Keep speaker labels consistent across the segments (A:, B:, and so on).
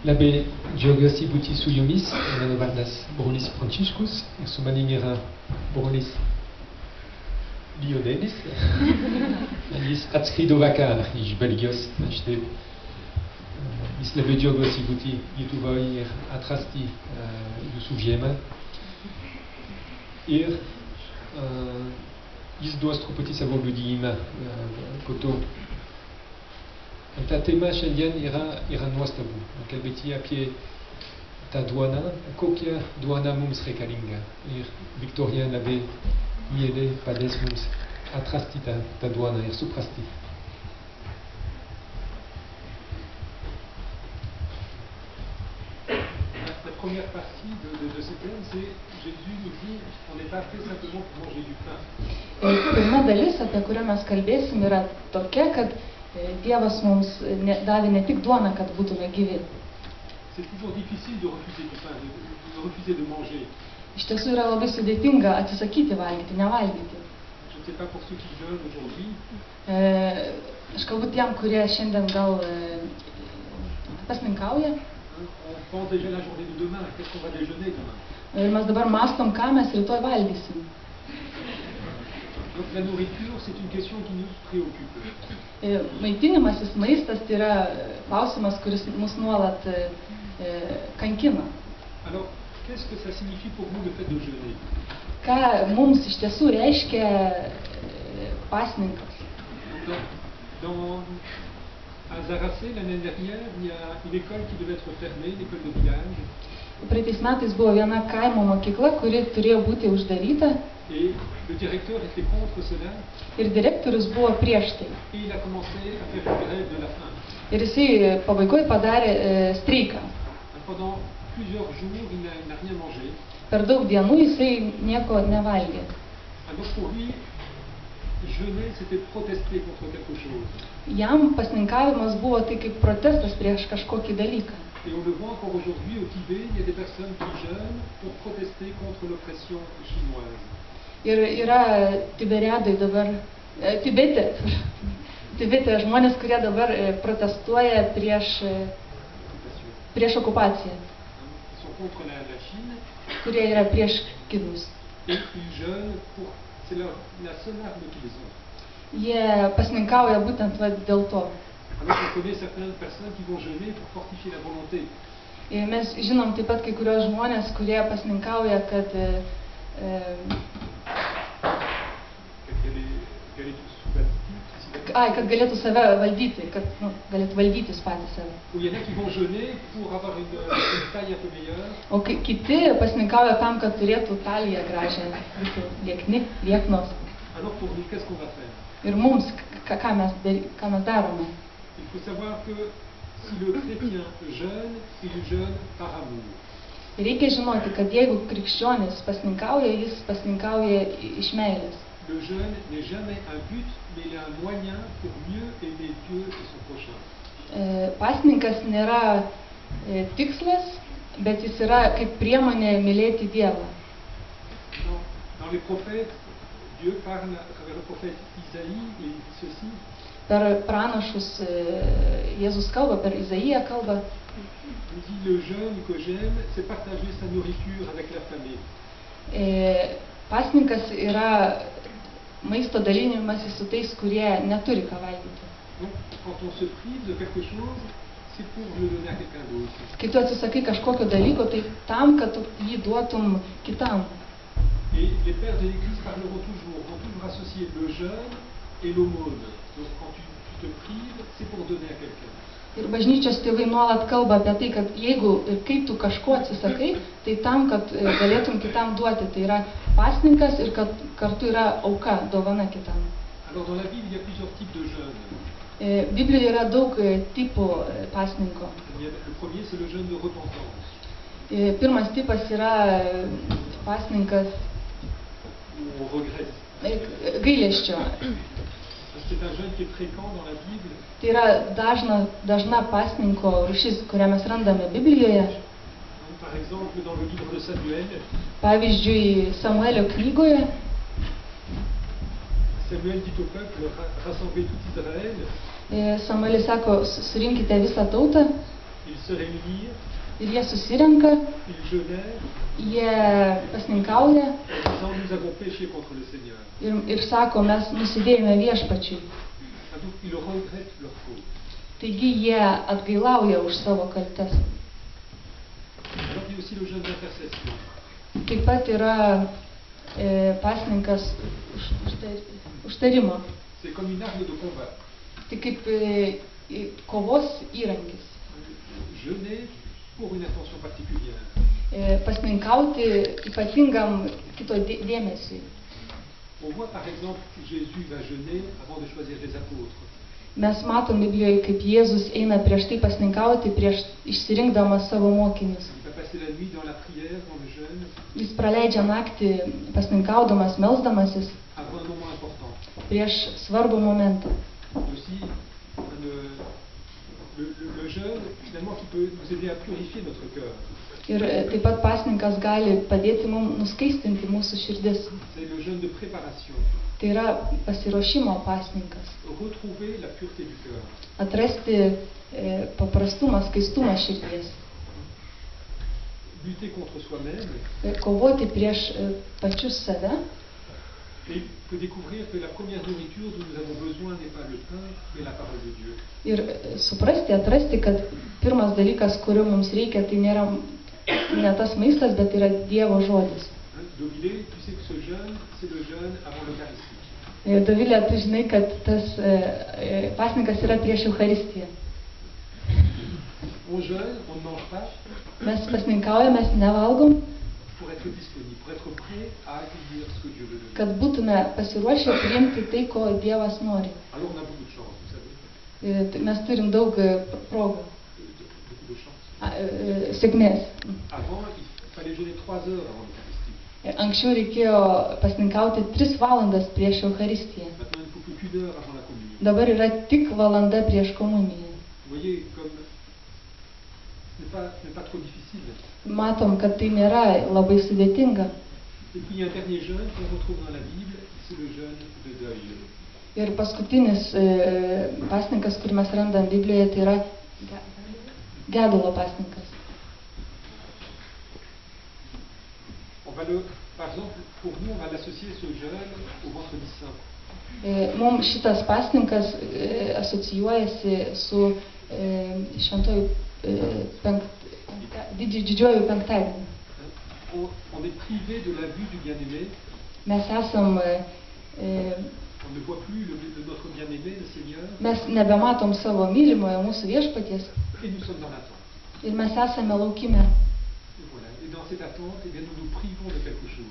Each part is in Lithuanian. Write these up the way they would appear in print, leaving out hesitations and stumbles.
A: L'abbé Džiaugiuosi būti su jumis, mano vardas brolis Pranciškus ir su manim yra brolis Lionelis. Jis atskrido vakar iš Belgijos, štai jis labai džiaugiuosi būti Lietuvoje ir atrasti jūsų žemę. Ir jis duos truputį savo liudijimą po to. Ta tema šiandien yra nuostabu. Kalbėti apie tą duoną, kokia duona mums reikalinga. Ir Viktorija labai mielai padės mums atrasti tą duoną ir suprasti.
B: La première partie de ce thème, c'est Jésus nous dit on n'est pas fait simplement pour manger du pain.
C: Pirma dalis, apie kurią mes kalbėsim, yra tokia, kad Dievas mums davė ne tik duoną, kad būtume gyvi.
B: C'est toujours difficile de refuser du pain, de refuser de manger.
C: Iš tiesų yra labai sudėtinga atsisakyti valgyti, nevalgyti.
B: Je ne sais pas pour ceux qui jeûnent aujourd'hui.
C: Aš kalbu tiem, kurie šiandien gal pasninkauja.
B: On pense déjà à la journée de demain, qu'est-ce qu'on va déjeuner demain?
C: Ir mes dabar mąstom, ką mes rytoj valgysim.
B: Donc la nourriture, c'est une question qui nous préoccupe.
C: Maitinimasis, maistas tai yra klausimas, kuris mus nuolat kankina.
B: Alors, qu'est-ce que ça signifie pour nous le fait de jeûner?
C: Ką mums iš tiesų reiškia pasninkas?
B: À Zaracé, l'année dernière, il y a une école qui devait être fermée, l'école de village.
C: Praeitais metais buvo viena kaimo mokykla, kuri turėjo būti uždaryta.
B: Et le directeur était contre cela.
C: Ir direktorius buvo prieš tai.
B: Et il a commencé à faire une grève de la faim.
C: Ir jisai pabaigoje padarė streiką.
B: Pendant plusieurs jours, il n'a rien mangé.
C: Per daug dienų jisai nieko nevalgė.
B: Alors pour lui, jeûner, c'était protester contre quelque chose.
C: Jam pasninkavimas buvo tai kaip protestas prieš kažkokį dalyką.
B: Et on le voit encore aujourd'hui au Tibet, il y a des personnes qui jeûnent pour protester contre l'oppression chinoise.
C: Ir yra Tiberiadai dabar, Tibete žmonės, kurie dabar protestuoja prieš okupaciją.
B: Ils sont contre la Chine.
C: Kurie yra prieš kinus.
B: Et ils jeûnent pour, c'est la seule arme qu'ils ont.
C: Jie pasninkauja būtent dėl to.
B: Alors on connaît certaines personnes qui vont jeûner pour fortifier la volonté.
C: Ir mes žinom taip pat kai kurios žmonės, kurie pasninkauja, kad kad galėtų save valdyti, kad galėtų valdytis patys save.
B: Ou il y en a qui vont jeûner pour avoir une taille un peu meilleure.
C: O kiti pasninkauja tam, kad turėtų taliją gražią, būtų liekni, lieknos.
B: Alors pour nous, qu'est-ce qu'on va faire?
C: Ir mums, ką mes darome?
B: Il faut savoir que si le chrétien jeûne, il jeûne par amour.
C: Reikia žinoti, kad jeigu krikščionis pasninkauja, jis pasninkauja iš meilės.
B: Le jeûne n'est jamais un but, mais il est un moyen pour mieux aimer Dieu et son prochain.
C: Pasninkas nėra tikslas, bet jis yra kaip priemonė mylėti Dievą.
B: Dans les prophètes, Dieu parle à travers le prophète Isaïe et il dit ceci.
C: Per pranašus Jėzus kalba, per Izaiją kalba.
B: Il dit le jeûne que j'aime, c'est partager sa nourriture avec l'affamé.
C: Pasninkas yra maisto dalinimasis su tais, kurie neturi ką valgyti.
B: Donc, quand on se prive de quelque chose, c'est pour le donner à quelqu'un d'autre.
C: Kai tu atsisakai kažkokio dalyko, tai tam, kad jį duotum kitam.
B: Et les pères de l'Église vont toujours associer le jeûne et l'aumône. Donc quand tu te prives, c'est pour donner à quelqu'un.
C: Ir bažnyčios tėvai nuolat kalba apie tai, kad jeigu ir kai tu kažko atsisakai, tai tam, kad galėtum kitam duoti. Tai yra pasninkas ir kad kartu yra auka, dovana kitam.
B: Alors dans la Bible, il y a plusieurs types de jeûne.
C: Biblijoje yra daug tipų pasninko.
B: Le premier, c'est le jeûne de repentance.
C: Pirmas tipas yra pasninkas gailesčio.
B: C'est un jeûne qui est fréquent dans la Bible.
C: Tai yra dažna pasninko rūšis, kurią mes randame Biblijoje.
B: Par exemple, dans le livre de Samuel.
C: Pavyzdžiui, Samuelio knygoje.
B: Samuel dit au peuple, rassemblez tout Israël.
C: Samuelis sako, surinkite visą tautą.
B: Ils se réunirent,
C: ir jie susirenka,
B: ils jeûnèrent,
C: jie pasninkauja
B: en disant nous avons péché contre le Seigneur.
C: ir sako, mes nusidėjome viešpačiui.
B: Ah, donc ils regrettent leur faute.
C: Taigi jie atgailauja už savo kaltes.
B: Alors il y a aussi le jeûne d'intercession.
C: Taip pat yra pasninkas užtarimo.
B: C'est comme une arme de combat.
C: Tai kaip kovos įrankis.
B: Jeûner pour une intention particulière.
C: Pasninkauti ypatingam kito dėmesiui.
B: On voit par exemple que Jésus va jeûner avant de choisir les apôtres.
C: Mes matom Biblijoje, kaip Jėzus eina prieš tai pasninkauti, prieš išsirinkdamas savo mokinius.
B: Il va passer la nuit dans la prière, dans le jeûne,
C: Jis praleidžia naktį pasninkaudamas, melsdamasis
B: avant un moment important.
C: prieš svarbų momentą.
B: Aussi, le jeûne, finalement, qui peut nous aider à purifier notre cœur.
C: Ir taip pat pasninkas gali padėti mums nuskaistinti mūsų širdis.
B: C'est le jeûne de préparation.
C: Tai yra pasiruošimo pasninkas.
B: Retrouver la pureté du cœur.
C: Atrasti paprastumą, skaistumą širdies.
B: Lutter contre soi-même
C: Kovoti prieš pačius save.
B: et de découvrir que la première nourriture dont nous avons besoin n'est pas le pain, mais la parole de Dieu.
C: Ir suprasti, atrasti, kad pirmas dalykas, kurio mums reikia, tai nėra ne tas maistas, bet yra Dievo žodis.
B: Dovilé, tu sais que ce jeûne, c'est le jeûne avant l'Eucharistie.
C: Dovilė, tu žinai, kad tas pasninkas yra prieš Eucharistiją.
B: On jeûne, on ne mange pas
C: Mes pasninkaujame, mes nevalgom,
B: pour être disponible, pour être prêt à accueillir ce que Dieu veut donner.
C: kad būtume pasiruošę priimti tai, ko Dievas nori.
B: Alors on a beaucoup de chance, vous savez.
C: Mes turim daug progų,
B: Beaucoup de chance.
C: sėkmės.
B: Avant, il fallait jeûner 3 heures avant l'Eucharistie.
C: Anksčiau reikėjo pasninkauti 3 valandas prieš Eucharistiją.
B: Maintenant, il ne faut plus qu'une heure avant la communion.
C: Dabar yra tik valanda prieš komuniją.
B: Vous voyez, comme ce n'est pas trop difficile.
C: Matom, kad tai nėra labai sudėtinga.
B: Et puis il y a un dernier jeûne qu'on retrouve dans la Bible, c'est le jeûne de deuil.
C: Ir paskutinis pasninkas, kurį mes randam Biblijoje, tai yra gedulo pasninkas.
B: Par exemple, pour nous, on va l'associer ce jeûne au vendredi saint.
C: Mums šitas pasninkas asocijuojasi su šventoju didžiuoju penktadieniu.
B: On est privé de la vue du bien-aimé.
C: Mes esam,
B: On ne voit plus notre bien-aimé, le Seigneur.
C: mes nebematom savo mylimojo mūsų viešpaties
B: Et nous sommes dans l'attente.
C: ir mes esame laukime.
B: Et voilà. Et dans cette attente, eh bien, nous nous privons de quelque chose.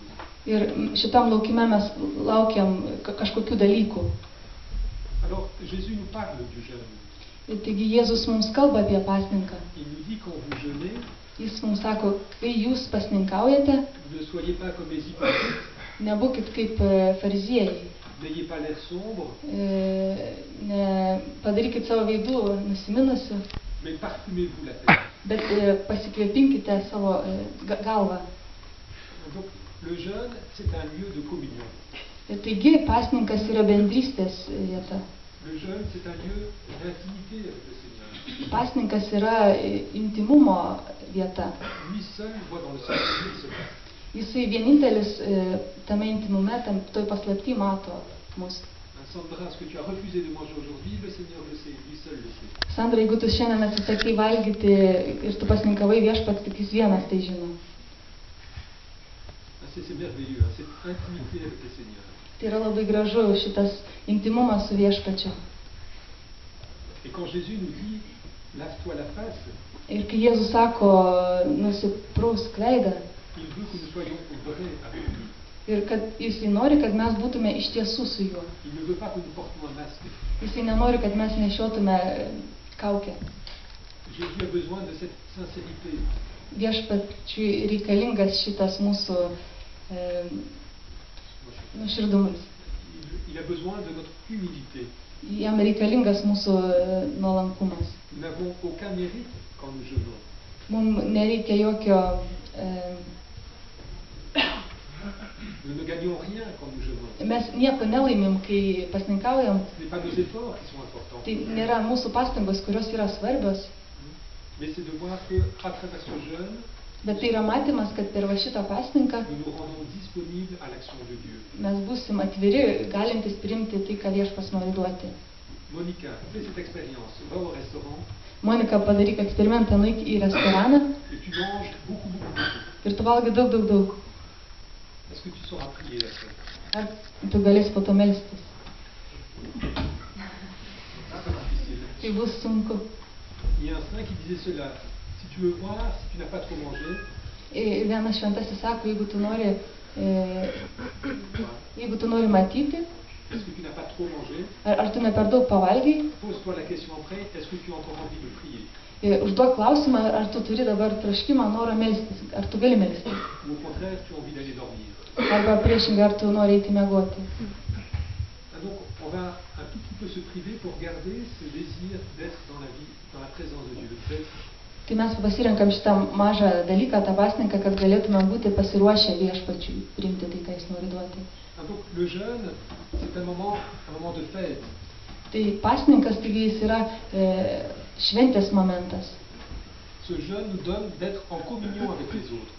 C: Ir šitam laukime mes laukiam kažkokių dalykų.
B: Alors, Jésus nous parle du jeûne.
C: Ir taigi Jėzus mums kalba apie pasninką.
B: Il nous dit quand vous jeûnez,
C: Jis mums sako, kai jūs pasninkaujate,
B: ne soyez pas comme les hypocrites,
C: nebūkit kaip fariziejai.
B: n'ayez pas l'air sombre,
C: Padarykit savo veidų nusiminusių,
B: mais parfumez-vous la tête.
C: bet pasikvėpinkite savo galvą.
B: Donc, le jeûne, c'est un lieu de communion.
C: Ir taigi pasninkas yra bendrystės vieta.
B: Le jeûne, c'est un lieu d'intimité avec le Seigneur.
C: Pasninkas yra intimumo vieta.
B: Lui seul voit dans le secret.
C: Jisai vienintelis tame intimume, toj paslapty mato mus.
B: Sandra, ce que tu as refusé de manger aujourd'hui, le Seigneur le sait, lui seul le sait.
C: Sandra, jeigu tu šiandien atsisakai valgyti ir tu pasninkavai, viešpats tik jis vienas tai žino.
B: C'est merveilleux, hein, cette intimité avec le Seigneur.
C: Tai yra labai gražu šitas intimumas su viešpačiu.
B: Et quand Jésus nous dit, lave-toi la face,
C: Ir kai Jėzus sako, nusiprausk veidą,
B: il veut que nous soyons vrais avec lui.
C: ir kad jisai nori, kad mes būtume iš tiesų su juo.
B: Il ne veut pas que nous portions un masque.
C: Jisai nenori, kad mes nešiotume kaukę.
B: Jésus a besoin de cette sincérité.
C: Viešpačiui reikalingas šitas mūsų nuoširdumas.
B: Il a besoin de notre humilité.
C: Jam reikalingas mūsų nuolankumas.
B: Nous n'avons aucun mérite quand nous jeûnons.
C: Mums nereikia jokio,
B: Nous ne gagnons rien quand nous jeûnons.
C: mes nieko nelaimim, kai pasninkaujam.
B: Ce n'est pas nos efforts qui sont importants,
C: Tai nėra mūsų pastangos, kurios yra svarbios,
B: mais c'est de voir qu'à travers ce jeûne,
C: Bet tai yra matymas, kad per va šitą pasninką
B: nous nous rendons disponibles à l'action de Dieu.
C: mes būsim atviri, galintis priimti tai, ką Viešpats nori duoti.
B: Monica, fais cette expérience, va au restaurant
C: Monika, padaryk eksperimentą, nueik į restoraną
B: et tu manges beaucoup.
C: ir tu valgai daug.
B: Est-ce que tu sauras prier après?
C: Ar tu galėsi po to melstis?
B: C'est pas difficile.
C: Tai bus sunku.
B: Il y a un saint qui disait cela. Si tu veux voir, si tu n'as pas trop mangé,
C: Ir vienas šventasis sako, jeigu tu nori matyti,
B: est-ce que tu n'as pas trop mangé,
C: ar tu ne per daug pavalgiai,
B: pose-toi la question après, est-ce que tu as encore envie de prier?
C: užduok klausimą, ar tu turi dabar troškimą, norą melstis, ar tu gali melstis.
B: Ou au contraire, tu as envie d'aller dormir?
C: Arba priešingai, ar tu nori eiti miegoti.
B: Donc, on va un tout petit peu se priver pour garder ce désir d'être dans la vie, dans la présence de Dieu.
C: Tai mes pasirenkam šitą mažą dalyką, tą pasninką, kad galėtume būti pasiruošę Viešpačiui priimti tai, ką jis nori duoti.
B: Donc, le jeûne, c'est un moment de fête.
C: Tai pasninkas, taigi jis yra šventės momentas.
B: Ce jeûne nous donne d'être en communion avec les autres.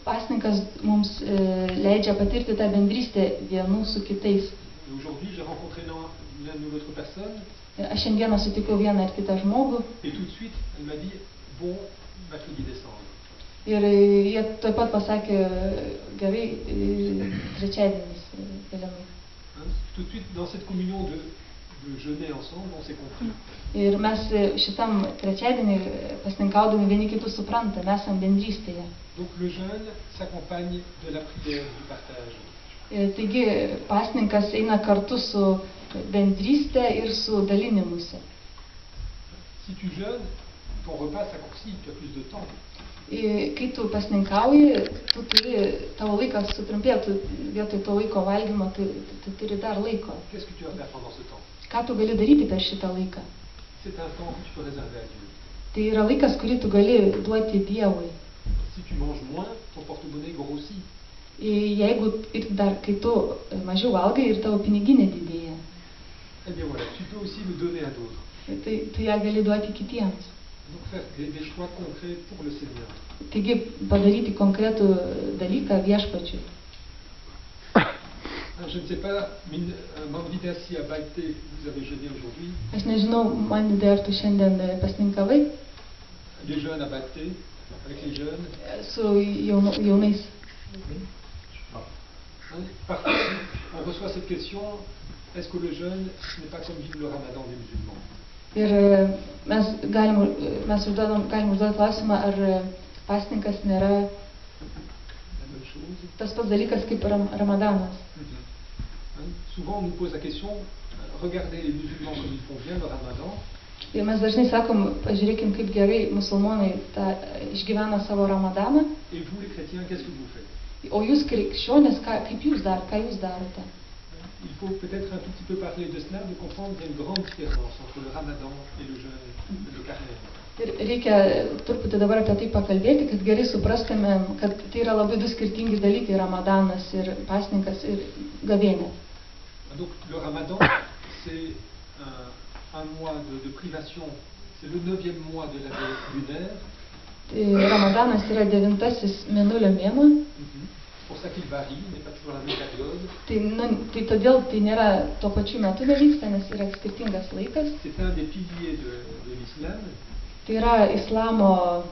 C: Pasninkas mums leidžia patirti tą bendrystę vienų su kitais.
B: Aujourd'hui, j'ai rencontré l'une ou l'autre personne.
C: Aš šiandieną sutikau vieną ar kitą žmogų.
B: Et tout de suite, elle m'a dit, bon, mercredi décembre.
C: Ir jie taip pat pasakė, gerai, trečiadienis vėliau.
B: Tout de suite, dans cette communion de jeûner ensemble, on s'est compris.
C: Ir mes šitam trečiadienį pasninkaudami vieni kitus suprantame, mes esam bendrystėje.
B: Donc le jeûne s'accompagne de la prière, du partage.
C: Taigi pasninkas eina kartu su bendrystė ir su dalinimusi.
B: Si tu jeûnes, ton repas s'accourcit, tu as plus de temps.
C: Kai tu pasninkauji, tu turi, tavo laikas sutrumpėtų, vietoj to laiko valgymo, tu turi dar laiko.
B: Qu'est-ce que tu vas faire pendant ce temps?
C: Ką tu gali daryti per šitą laiką?
B: C'est un temps que tu peux réserver à Dieu.
C: Tai yra laikas, kurį tu gali duoti Dievui.
B: Si tu manges moins, ton porte-monnaie grossit.
C: Jeigu ir dar, kai tu mažiau valgai ir tavo piniginė didėja.
B: Eh bien voilà, tu peux aussi le donner à d'autres.
C: Tai tu ją gali duoti kitiems.
B: Donc faire des choix concrets pour le Seigneur.
C: Taigi padaryti konkretų dalyką Viešpačiui.
B: Je ne sais pas, Manvida, si à Baïté, vous avez jeûné aujourd'hui.
C: Aš nežinau, Manvida, ar tu šiandien pasninkavai?
B: Les jeunes à Baïté, avec les jeunes.
C: Su jaunais.
B: Parfois, on reçoit cette question, est-ce que le jeûne n'est pas comme vivre le ramadan des musulmans?
C: Ir mes galim užduoti klausimą, ar pasninkas nėra tas pats dalykas kaip ramadanas.
B: Souvent on nous pose la question, regardez les musulmans comme ils font bien le ramadan.
C: Ir mes dažnai sakom, pažiūrėkim, kaip gerai musulmonai išgyvena savo ramadaną.
B: Et vous les chrétiens, qu'est-ce que vous faites?
C: O jūs krikščionys, ką jūs darote?
B: Il faut peut-être un tout petit peu parler de cela, de comprendre qu'il y a une grande différence entre le ramadan et le jeûne de carême.
C: Ir reikia truputį dabar apie tai pakalbėti, kad gerai suprastumėm, kad tai yra labai du skirtingi dalykai – ramadanas ir pasninkas ir gavėnė.
B: Donc le ramadan, c'est un mois de privation, c'est le 9e mois de l'année lunaire.
C: Ramadanas yra 9-asis mėnulio mėnuo.
B: C'est pour ça qu'il varie, il n'est pas toujours la même période.
C: Tai todėl tai nėra tuo pačiu metu nevyksta, nes yra skirtingas laikas.
B: C'est un des piliers de l'islam.
C: Tai yra islamo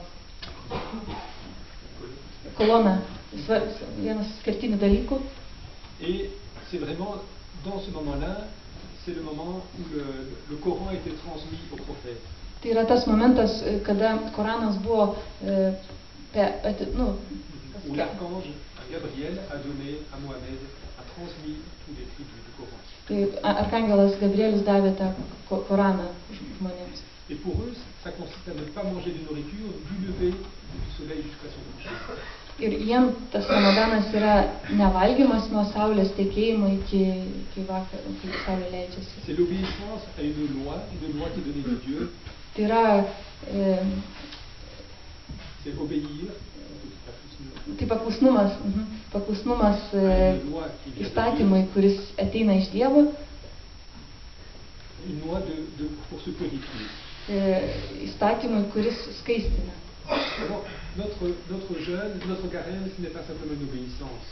C: kolona, vienas skirtinių dalykų.
B: Et c'est vraiment, dans ce moment-là, c'est le moment où le Coran a été transmis au prophète.
C: Tai yra tas momentas, kada Koranas buvo
B: où l'archange Gabriel a donné à Mohamed, a transmis tous les écrits du Coran.
C: Tai arkangelas Gabrielis davė tą Koraną žmonėms.
B: Et pour eux, ça consiste à ne pas manger de nourriture du lever du soleil jusqu'à son coucher.
C: Ir jiem tas ramadanas yra nevalgymas nuo saulės tekėjimo iki vakaro, kai saulė leidžiasi.
B: C'est l'obéissance à une loi qui est donnée de Dieu.
C: Tai yra
B: c'est obéir.
C: Tai paklusnumas įstatymui, kuris ateina iš Dievo.
B: Une loi pour se purifier.
C: įstatymui, kuris skaistina.
B: Alors, notre jeûne, notre carême, ce n'est pas simplement une obéissance.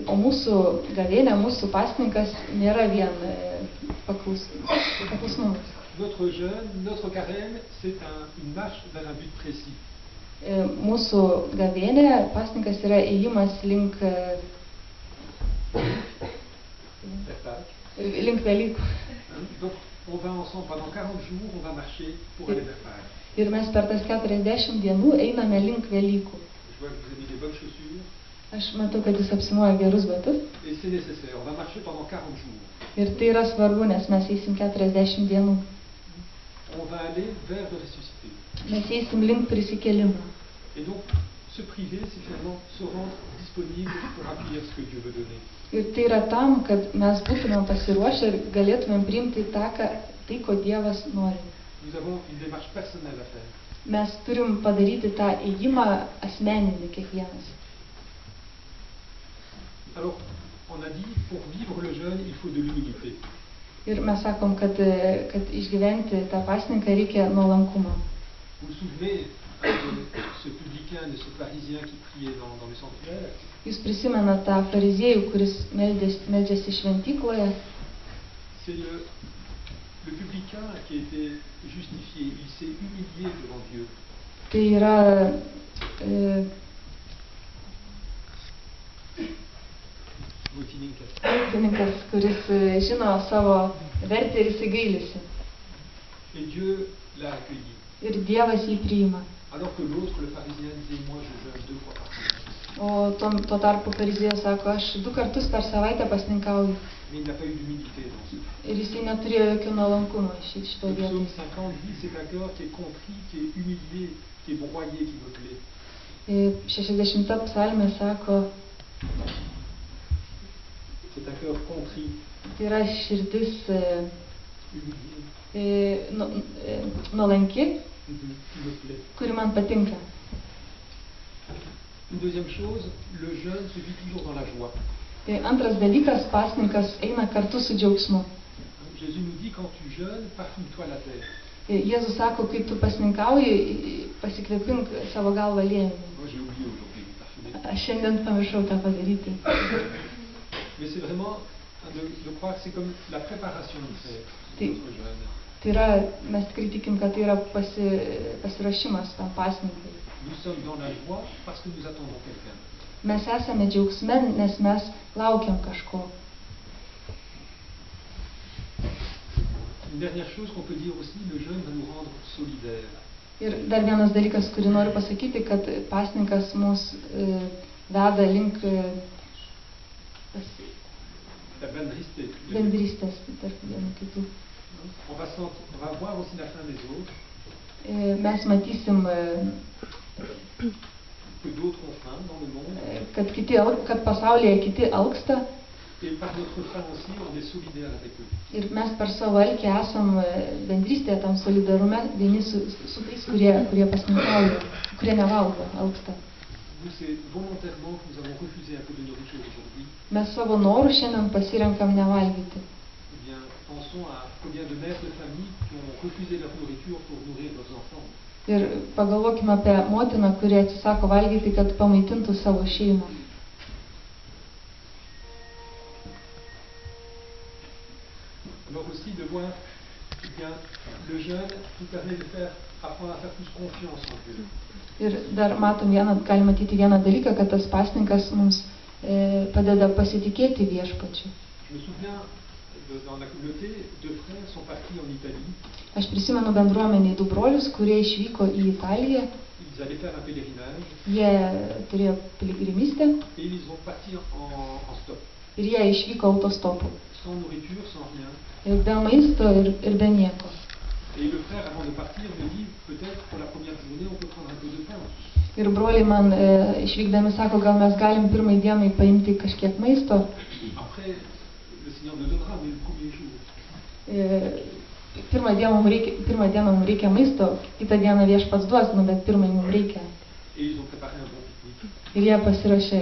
C: O mūsų gavėnė, mūsų pasninkas nėra vien paklusnumas.
B: Notre jeûne, notre carême, c'est une marche vers un but précis.
C: Mūsų gavėnė, pasninkas yra ėjimas link Velykų.
B: Donc, on va ensemble pendant 40 jours, on va marcher pour aller vers Pâques.
C: Ir mes per tas 40 dienų einame link Velykų.
B: Je vois que vous avez mis des bonnes chaussures.
C: Aš matau, kad jis apsimoja gerus batus.
B: Et c'est nécessaire, on va marcher pendant 40 jours.
C: Ir tai yra svarbu, nes mes eisim 40 dienų.
B: On va aller vers le ressuscité.
C: Mes eisim link prisikėlimo.
B: Et donc, se priver, c'est finalement se rendre disponible pour accueillir ce que Dieu veut donner.
C: Ir tai yra tam, kad mes būtumėm pasiruošę ir galėtumėm priimti tai, ko Dievas nori.
B: Nous avons une démarche personnelle à faire.
C: Mes turim padaryti tą ėjimą asmeninį kiekvienas.
B: Alors, on a dit, pour vivre le jeûne, il faut de l'humilité.
C: Ir mes sakom, kad išgyventi tą pasninką reikia nuolankumo.
B: Vous vous souvenez de ce publicain, de ce pharisien qui priait dans le sanctuaire?
C: Jūs prisimenate tą fariziejų, kuris meldžiasi šventykloje?
B: C'est le publicain qui a été justifié. Il s'est humilié devant Dieu.
C: Tai yra muitininkas, kuris žino savo vertę ir jisai gailisi.
B: Et Dieu l'a accueilli.
C: Ir Dievas jį priima.
B: Alors que l'autre, le pharisien, disait, moi je jeûne 2 fois par semaine.
C: O tuo tarpu fariziejus sako, aš 2 kartus per savaitę pasninkauju.
B: Mais il n'a pas eu d'humilité dans ce.
C: Ir jisai neturėjo jokio nuolankumo šito
B: Le psaume
C: vietoje.
B: 50 dit, c'est un cœur qui est contrit, qui est humilié, qui est broyé, qui me plaît.
C: 60 psalmė sako,
B: C'est un cœur contrit,
C: tai yra širdis
B: humilié,
C: nuolanki,
B: qui me plaît.
C: kuri man patinka.
B: Une deuxième chose, le jeûne se vit toujours dans la joie.
C: Antras dalykas, pasninkas eina kartu su džiaugsmu.
B: Jésus nous dit, quand tu jeûnes, parfume-toi la terre.
C: Jėzus sako, kai tu pasninkauji, pasikvėpink savo galvą aliejumi.
B: Moi j'ai oublié aujourd'hui de parfumer.
C: Aš šiandien pamiršau tą padaryti.
B: Mais c'est vraiment de croire que c'est comme la préparation du fête, notre jeûne.
C: Tai yra, mes tikrai tikim, kad tai yra pasirašymas tam pasninkai.
B: Nous sommes dans la joie parce que nous attendons quelqu'un.
C: Mes esame džiaugsme, nes mes laukiam kažko.
B: Une dernière chose qu'on peut dire aussi, le jeûne va nous rendre solidaires.
C: Ir dar vienas dalykas, kurį noriu pasakyti, kad pasninkas mus veda link
B: La
C: bendrystės tarp vienų kitų.
B: On va voir aussi la faim des autres,
C: Mes matysim,
B: que d'autres ont faim dans le monde.
C: kad pasaulyje kiti alksta.
B: Et par notre faim aussi, on est solidaires avec eux.
C: Ir mes per savo alkį esam bendrystėje, tam solidarume vieni su tais, kurie pasninkauja, kurie nevalgo, alksta.
B: Nous, c'est volontairement que nous avons refusé un peu de nourriture aujourd'hui.
C: Mes savo norų šiandien pasirenkam nevalgyti.
B: Eh bien, pensons à combien de mères de famille qui ont refusé leur nourriture pour nourrir leurs enfants.
C: Ir pagalvokime apie motiną, kuri atsisako valgyti, kad pamaitintų savo šeimą.
B: Alors aussi de voir, eh bien, le jeûne nous permet de apprendre à faire plus confiance en Dieu.
C: Ir dar galim matyti vieną dalyką, kad tas pasninkas mums padeda pasitikėti viešpačiu.
B: Je me souviens, dans la communauté, 2 frères sont partis en Italie.
C: Aš prisimenu bendruomeniai 2 brolius, kurie išvyko į Italiją.
B: Ils allaient faire un pèlerinage.
C: Jie turėjo piligrimystę.
B: Et ils vont partir en stop.
C: Ir jie išvyko autostopu.
B: Sans nourriture, sans rien.
C: Ir be maisto, ir be nieko.
B: Et le frère, avant de partir, me dit, peut-être pour la première journée, on peut prendre un peu de pain.
C: Ir broliai man išvykdami sako, gal mes galim pirmai dienai paimti kažkiek maisto.
B: Après, le Seigneur nous donnera, mais le premier jour.
C: Pirmą dieną mums reikia maisto, kitą dieną viešpats duos, bet pirmai mums reikia.
B: Et ils ont préparé un bon pique-nique.
C: Ir jie pasiruošė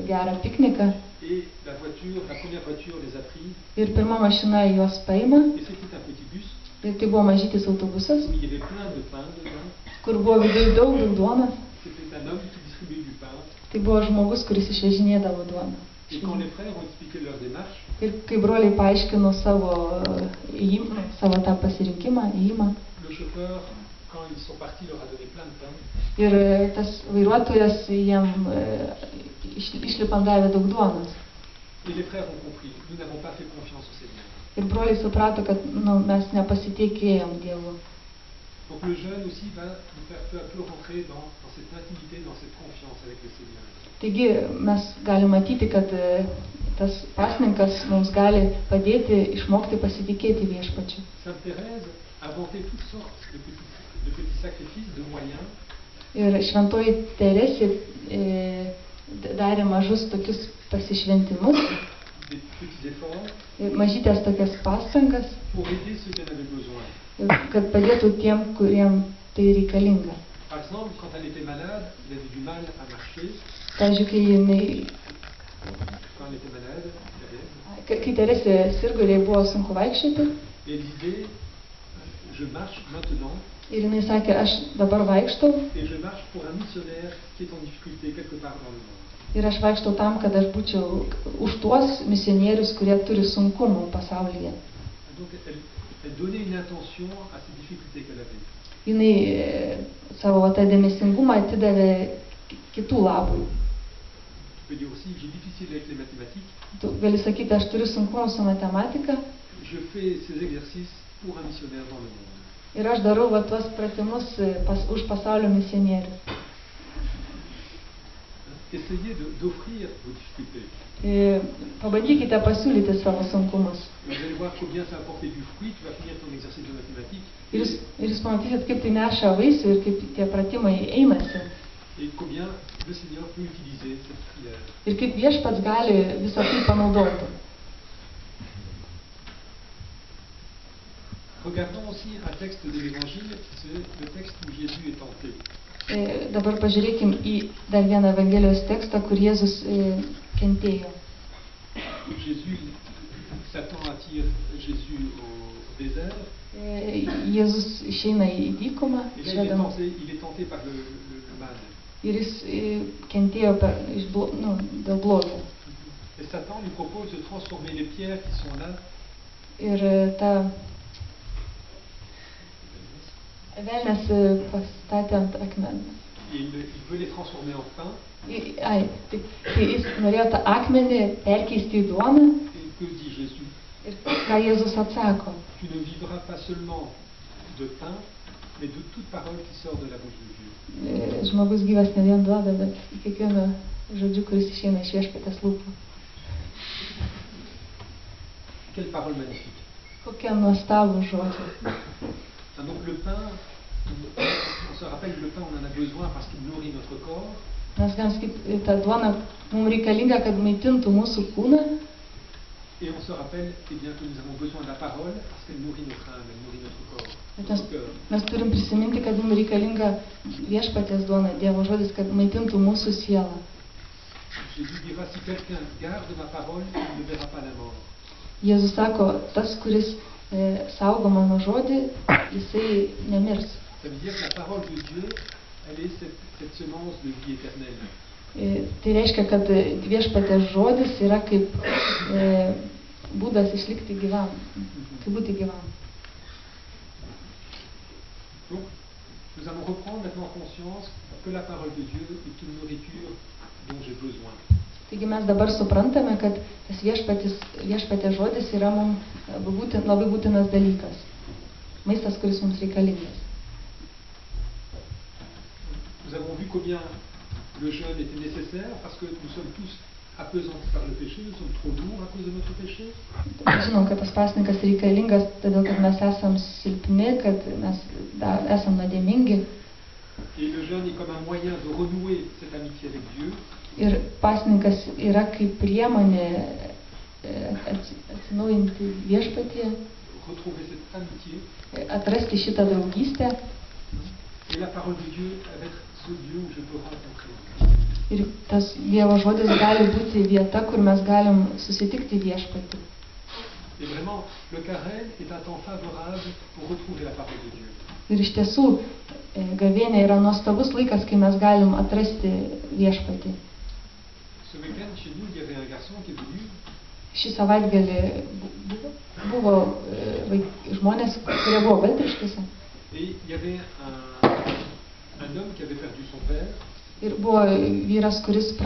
C: gerą pikniką.
B: Et la première voiture les a pris.
C: Ir pirma mašina juos paima.
B: Et c'était un petit bus.
C: Tai buvo mažytis autobusas,
B: où il y avait plein de pain dedans.
C: kur buvo viduje daug duonos.
B: C'était un homme qui distribuait du pain.
C: Tai buvo žmogus, kuris išvežinėdavo duoną.
B: Et quand les frères ont expliqué leur démarche,
C: Ir kai broliai paaiškino savo tą pasirinkimą, ėjimą,
B: le chauffeur, quand ils sont partis, leur a donné plein de pain.
C: ir tas vairuotojas jiem išlipant davė daug duonos.
B: Et les frères ont compris, nous n'avons pas fait confiance au Seigneur.
C: Ir broliai suprato, kad mes nepasitikėjom Dievu.
B: Donc le jeûne aussi va nous faire peu à peu rentrer dans cette intimité, dans cette confiance avec le Seigneur.
C: Taigi mes galime matyti, kad tas pasninkas mums gali padėti išmokti pasitikėti Viešpačiu.
B: Sainte Thérèse inventait toutes sortes de petits sacrifices, de moyens.
C: Ir šventoji Teresė darė mažus tokius pasišventimus,
B: Des petits efforts
C: mažytės tokias pastangas,
B: pour aider ceux qui en avaient besoin.
C: kad padėtų tiem, kuriem tai reikalinga.
B: Par exemple, quand elle était malade, elle avait du mal à marcher.
C: Pavyzdžiui,
B: Quand elle était malade,
C: kai Teresė sirgo ir jai buvo sunku vaikščioti,
B: et elle disait, je marche maintenant,
C: ir jinai sakė, aš dabar vaikštau
B: et je marche pour un missionnaire qui est en difficulté quelque part dans le monde.
C: ir aš vaikštau tam, kad aš būčiau už tuos misionierius, kurie turi sunkumų pasaulyje.
B: Donc elle donnait une intention à ces difficultés qu'elle avait.
C: Jinai savo tą dėmesingumą atidavė kitų labui.
B: Je peux dire aussi, j'ai difficile avec les mathématiques,
C: Tu gali sakyti, aš turiu sunkumų su matematika
B: je fais ces exercices pour un missionnaire dans le monde.
C: ir aš darau va tuos pratimus už pasaulio misionierius.
B: Essayez d'offrir vos difficultés.
C: Pabandykite pasiūlyti savo sunkumus.
B: Vous allez voir combien ça a apporté du fruit, tu vas finir ton exercice de mathématiques,
C: Ir jūs pamatysit, kaip tai neša vaisių ir kaip tie pratimai einasi.
B: et combien le Seigneur peut utiliser cette prière.
C: Ir kaip Viešpats gali visą tai panaudoti.
B: Regardons aussi un texte de l'Évangile, c'est le texte où Jésus est tenté.
C: Dabar pažiūrėkim į dar vieną Evangelijos tekstą, kur Jėzus kentėjo.
B: Satan attire Jésus au désert.
C: Jėzus išeina į dykumą,
B: Et là, il est tenté par le mal.
C: ir jis kentėjo dėl blogio.
B: Et Satan lui propose de transformer les pierres qui sont là.
C: Ir velnias pastatė ant akmens.
B: Et il veut les transformer en pain.
C: Tai jis norėjo tą akmenį perkeisti į duoną.
B: Et que dit Jésus?
C: Ir ką Jėzus atsako?
B: Tu ne vivras pas seulement de pain, mais de toute parole qui sort de la bouche de Dieu.
C: Žmogus gyvas ne vien duoda, bet kiekvieno žodžiu, kuris išeina iš Viešpaties lūpų.
B: Quelle parole magnifique.
C: Kokie nuostabų žodžiai.
B: Donc le pain, on se rappelle le pain, on en a besoin parce qu'il nourrit notre corps.
C: Mes galim sakyti, ta duona mums reikalinga, kad maitintų mūsų kūną.
B: Et on se rappelle que nous avons besoin de la parole parce qu'elle nourrit notre âme, elle nourrit notre corps.
C: Mes turim prisiminti, kad mums reikalinga Viešpaties duona, Dievo žodis, kad maitintų mūsų sielą.
B: Jésus dira, si quelqu'un garde ma parole, il ne verra pas la mort.
C: Jėzus sako, tas, kuris saugo mano žodį, jisai nemirs.
B: Ça veut dire que la parole de Dieu, elle est cette semence de vie éternelle.
C: Tai reiškia, kad Viešpaties žodis yra kaip būdas išlikti gyvam, kaip būti gyvam.
B: Donc, nous allons reprendre maintenant conscience que la parole de Dieu est une nourriture dont j'ai besoin.
C: Taigi mes dabar suprantame, kad tas Viešpaties žodis yra mums labai būtinas dalykas. Maistas, kuris mums reikalingas.
B: Nous avons vu combien le jeûne était nécessaire parce que nous sommes tous appesantis par le péché, nous sommes trop lourds à cause de notre péché.
C: Žinom, kad tas pasninkas reikalingas, todėl kad mes esam silpni, kad mes esam nuodėmingi.
B: Et le jeûne est comme un moyen de renouer cette amitié avec Dieu.
C: Ir pasninkas yra kaip priemonė atsinaujinti Viešpatyje,
B: retrouver cette amitié.
C: Atrasti šitą draugystę.
B: Et la parole de Dieu va être ce lieu où je peux rencontrer.
C: Ir tas Dievo žodis gali būti vieta, kur mes galim susitikti Viešpatį.
B: Et vraiment, le carême est un temps favorable pour retrouver la parole de Dieu.
C: Ir iš tiesų, gavėnia yra nuostabus laikas, kai mes galim atrasti viešpatį.
B: Ce week-end, chez nous, il y avait un garçon qui est venu.
C: Šį savaitgalį buvo žmonės, kurie buvo Baltriškėse.
B: Et il y avait un homme qui avait perdu son père.
C: Ir buvo vyras, kuris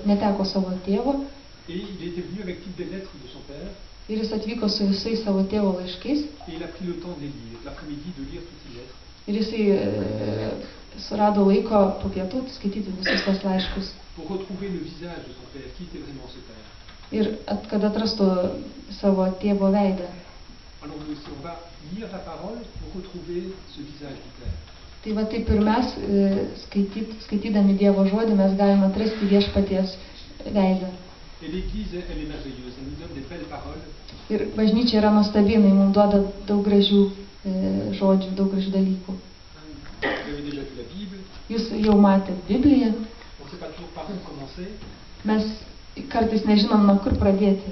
C: neteko savo tėvo.
B: Et il était venu avec toutes les lettres de son père.
C: Ir jis atvyko su visais savo tėvo laiškais.
B: Et il a pris le temps de les lire, l'après-midi, de lire toutes ces lettres.
C: Ir jisai surado laiko po pietų skaityti visus tos laiškus.
B: Pour retrouver le visage de son père, qui était vraiment ce père.
C: Ir kad atrastų savo tėvo veidą.
B: Alors nous aussi, on va lire la parole pour retrouver ce visage du père.
C: Tai va taip ir mes, skaitydami Dievo žodį, mes galime atrasti viešpaties veidą.
B: Et l'Église, elle est merveilleuse, elle nous donne des belles paroles.
C: Ir bažnyčia yra nuostabi, jinai mums duoda daug gražių žodžių, daug gražių dalykų.
B: Vous avez déjà vu la Bible.
C: Jūs jau matėte Bibliją.
B: On ne sait pas toujours par où commencer.
C: Mes kartais nežinom, nuo kur pradėti.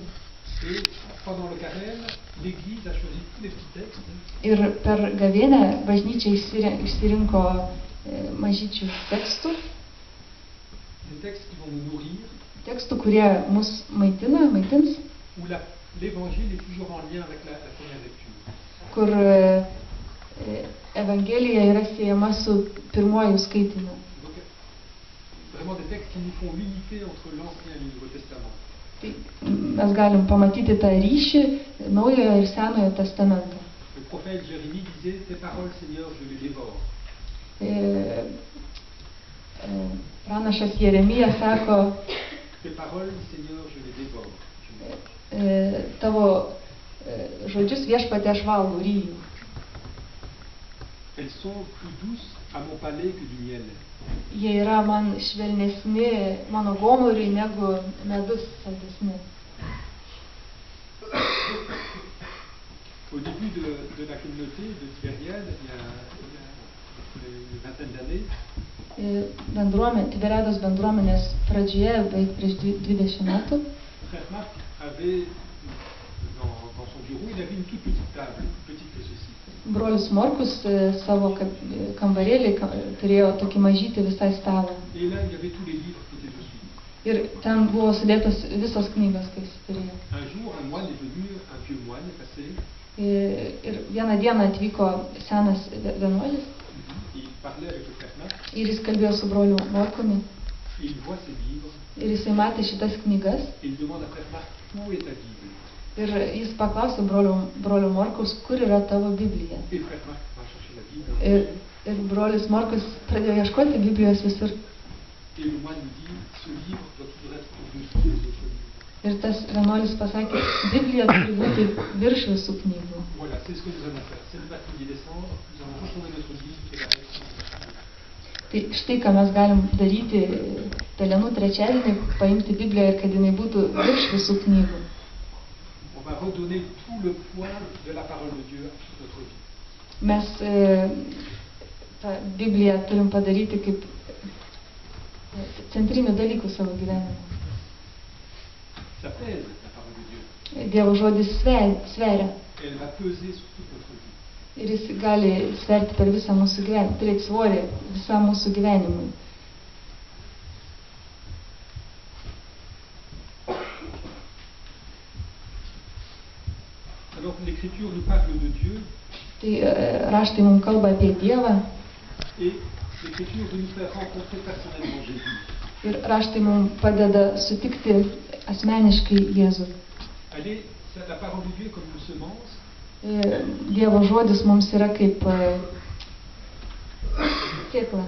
B: Et pendant le carême, l'Église a choisi tous les petits textes.
C: Ir per gavėnę bažnyčia išsirinko mažyčių tekstų.
B: Des textes qui vont nous nourrir.
C: Tekstų, kurie mus maitins.
B: Où l'évangile est toujours en lien avec la première lecture.
C: Kur Evangelija yra siejama su pirmuoju skaitiniu.
B: Donc, vraiment des textes qui nous font l'unité entre l'Ancien et le Nouveau Testament.
C: Tai mes galim pamatyti tą ryšį Naujojo ir Senojo testamento.
B: Le prophète Jérémie disait: tes paroles, Seigneur, je les dévore.
C: Pranašas Jeremija sako:
B: tes paroles, Seigneur, je les dévore.
C: Tavo žodžius viešpatie aš valgau, ryju.
B: Elles sont plus douces à mon palais que du miel.
C: Jie yra man švelnesni mano gomuriui negu medus saldesni.
B: Au début de la communauté de Tibériade, il y a une vingtaine d'années,
C: Tiberiados bendruomenės pradžioje, beveik prieš 20 metų,
B: Frère Marc avait dans son bureau, il avait une toute petite table, plus petite que ceci.
C: Brolis Morkus savo kambarėlį turėjo tokį mažytį visai stalą.
B: Et là, il y avait tous les livres qui étaient dessus.
C: Ir ten buvo sudėtos visos knygos, kai jis turėjo.
B: Un jour, un moine est venu, un vieux moine est passé.
C: Ir vieną dieną atvyko senas vienuolis.
B: Il parlait avec le frère Marc.
C: Ir jis kalbėjo su broliu Morkumi.
B: Il voit ces livres.
C: Ir jisai matė šitas knygas.
B: Et il demande à frère Marc: où est ta Bible?
C: Ir jis paklausė brolio Morkaus, kur yra tavo Biblija.
B: Et frère Marc va chercher la Bible.
C: Ir brolis Morkus pradėjo ieškoti Biblijos visur.
B: Et le moine lui dit: ce livre doit toujours être au-dessus des autres livres.
C: Ir tas vienuolis pasakė: Biblija turi būti virš visų knygų.
B: Voilà, c'est ce que nous allons faire. C'est le mercredi décembre, nous allons retrouver notre Bible et la mettre.
C: Tai štai, ką mes galim daryti Pelenų trečiadienį, paimti Bibliją ir kad jinai būtų virš visų knygų.
B: On va redonner tout le poids de la parole de Dieu à notre vie.
C: Mes tą Bibliją turim padaryti kaip centrinių dalykų savo gyvenime.
B: Ça pèse, la parole de Dieu.
C: Dievo žodis sveria.
B: Elle va peser sur toute notre vie.
C: Ir jis gali sverti per visą mūsų gyvenimą, turėti svorį visam mūsų gyvenimui.
B: Alors l'Écriture nous parle de Dieu.
C: Tai raštai mums kalba apie Dievą.
B: Et l'Écriture veut nous faire rencontrer personnellement Jésus.
C: Ir raštai mums padeda sutikti asmeniškai Jėzų.
B: La parole de Dieu est comme une semence.
C: Dievo žodis mums yra kaip sėkla.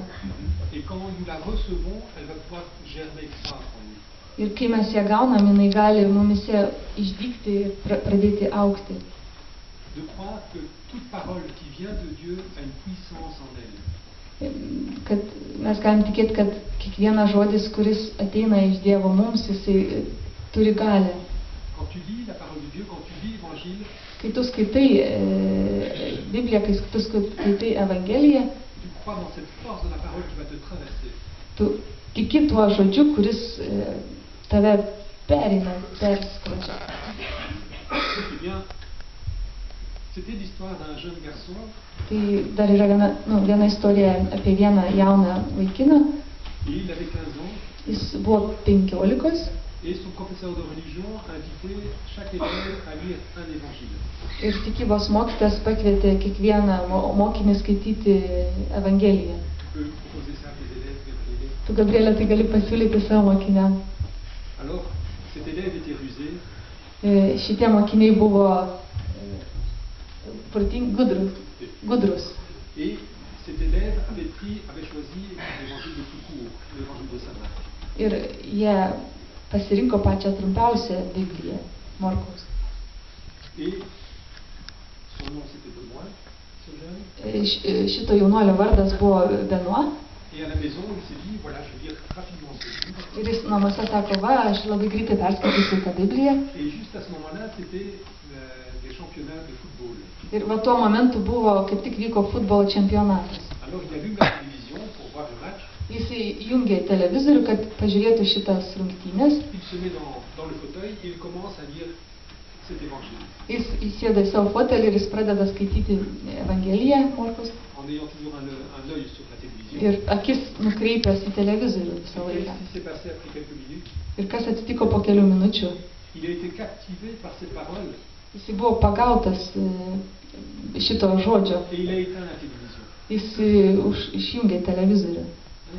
B: Et quand nous la recevons, elle va pouvoir germer, croître en nous.
C: Ir kai mes ją gaunam, jinai gali mumise išdygti ir pradėti augti.
B: De croire que toute parole qui vient de Dieu a une puissance en elle.
C: Kad mes galim tikėti, kad kiekvienas žodis, kuris ateina iš Dievo mums, jisai turi galę.
B: Quand tu lis la parole de Dieu, quand tu lis l'Évangile,
C: kai tu skaitai Bibliją, kai tu skaitai Evangeliją,
B: tu crois dans cette force de la parole qui va te traverser.
C: Tu tiki tuo žodžiu, kuris tave perina, perskrodžia.
B: Eh bien, c'était l'histoire d'un jeune garçon
C: Tai dar yra viena istorija apie vieną jauną vaikiną.
B: et il avait 15 ans
C: Jis buvo 15
B: et son professeur de religion invitait chaque élève à lire un évangile.
C: ir tikybos mokytojas pakvietė kiekvieną mokinį skaityti Evangeliją.
B: Tu peux proposer ça à tes élèves, Gabriel.
C: Tu, Gabrielė, tai gali pasiūlyti savo mokiniam.
B: Alors, cet élève était rusé
C: Šitie mokiniai buvo gudrus.
B: et cet élève avait choisi l'évangile le plus court, l'évangile de Saint Marc.
C: Ir jie pasirinko pačią trumpiausią Bibliją, Morkaus.
B: Et son nom c'était Benoît, ce jeune.
C: Šito jaunuolio vardas buvo Benoit.
B: Et à la maison, il s'est dit, voilà, je vais lire rapidement ce livre.
C: Ir jis namuose sako, va, aš labai greitai perskaitysiu tą Bibliją.
B: Et juste à ce moment-là, c'était les championnats de football.
C: Ir va tuo momentu buvo, kaip tik vyko futbolo čempionatas.
B: Alors il allume la télévision pour voir le match.
C: Jis įjungė televizorių, kad pažiūrėtų šitas rungtynės.
B: Il se met dans le fauteuil et il commence à lire cet évangile.
C: Jis įsėda į savo fotelį ir jis pradeda skaityti Evangeliją, Morkaus.
B: En ayant toujours un œil sur la télévision.
C: Ir akis nukreipęs į televizorių visą
B: Et
C: laiką.
B: qu'est-ce qui s'est passé après quelques minutes?
C: Ir kas atsitiko po kelių minučių?
B: Il a été captivé par ces paroles
C: Jis buvo pagautas šito žodžio.
B: et il a éteint la télévision.
C: Jis išjungė televizorių.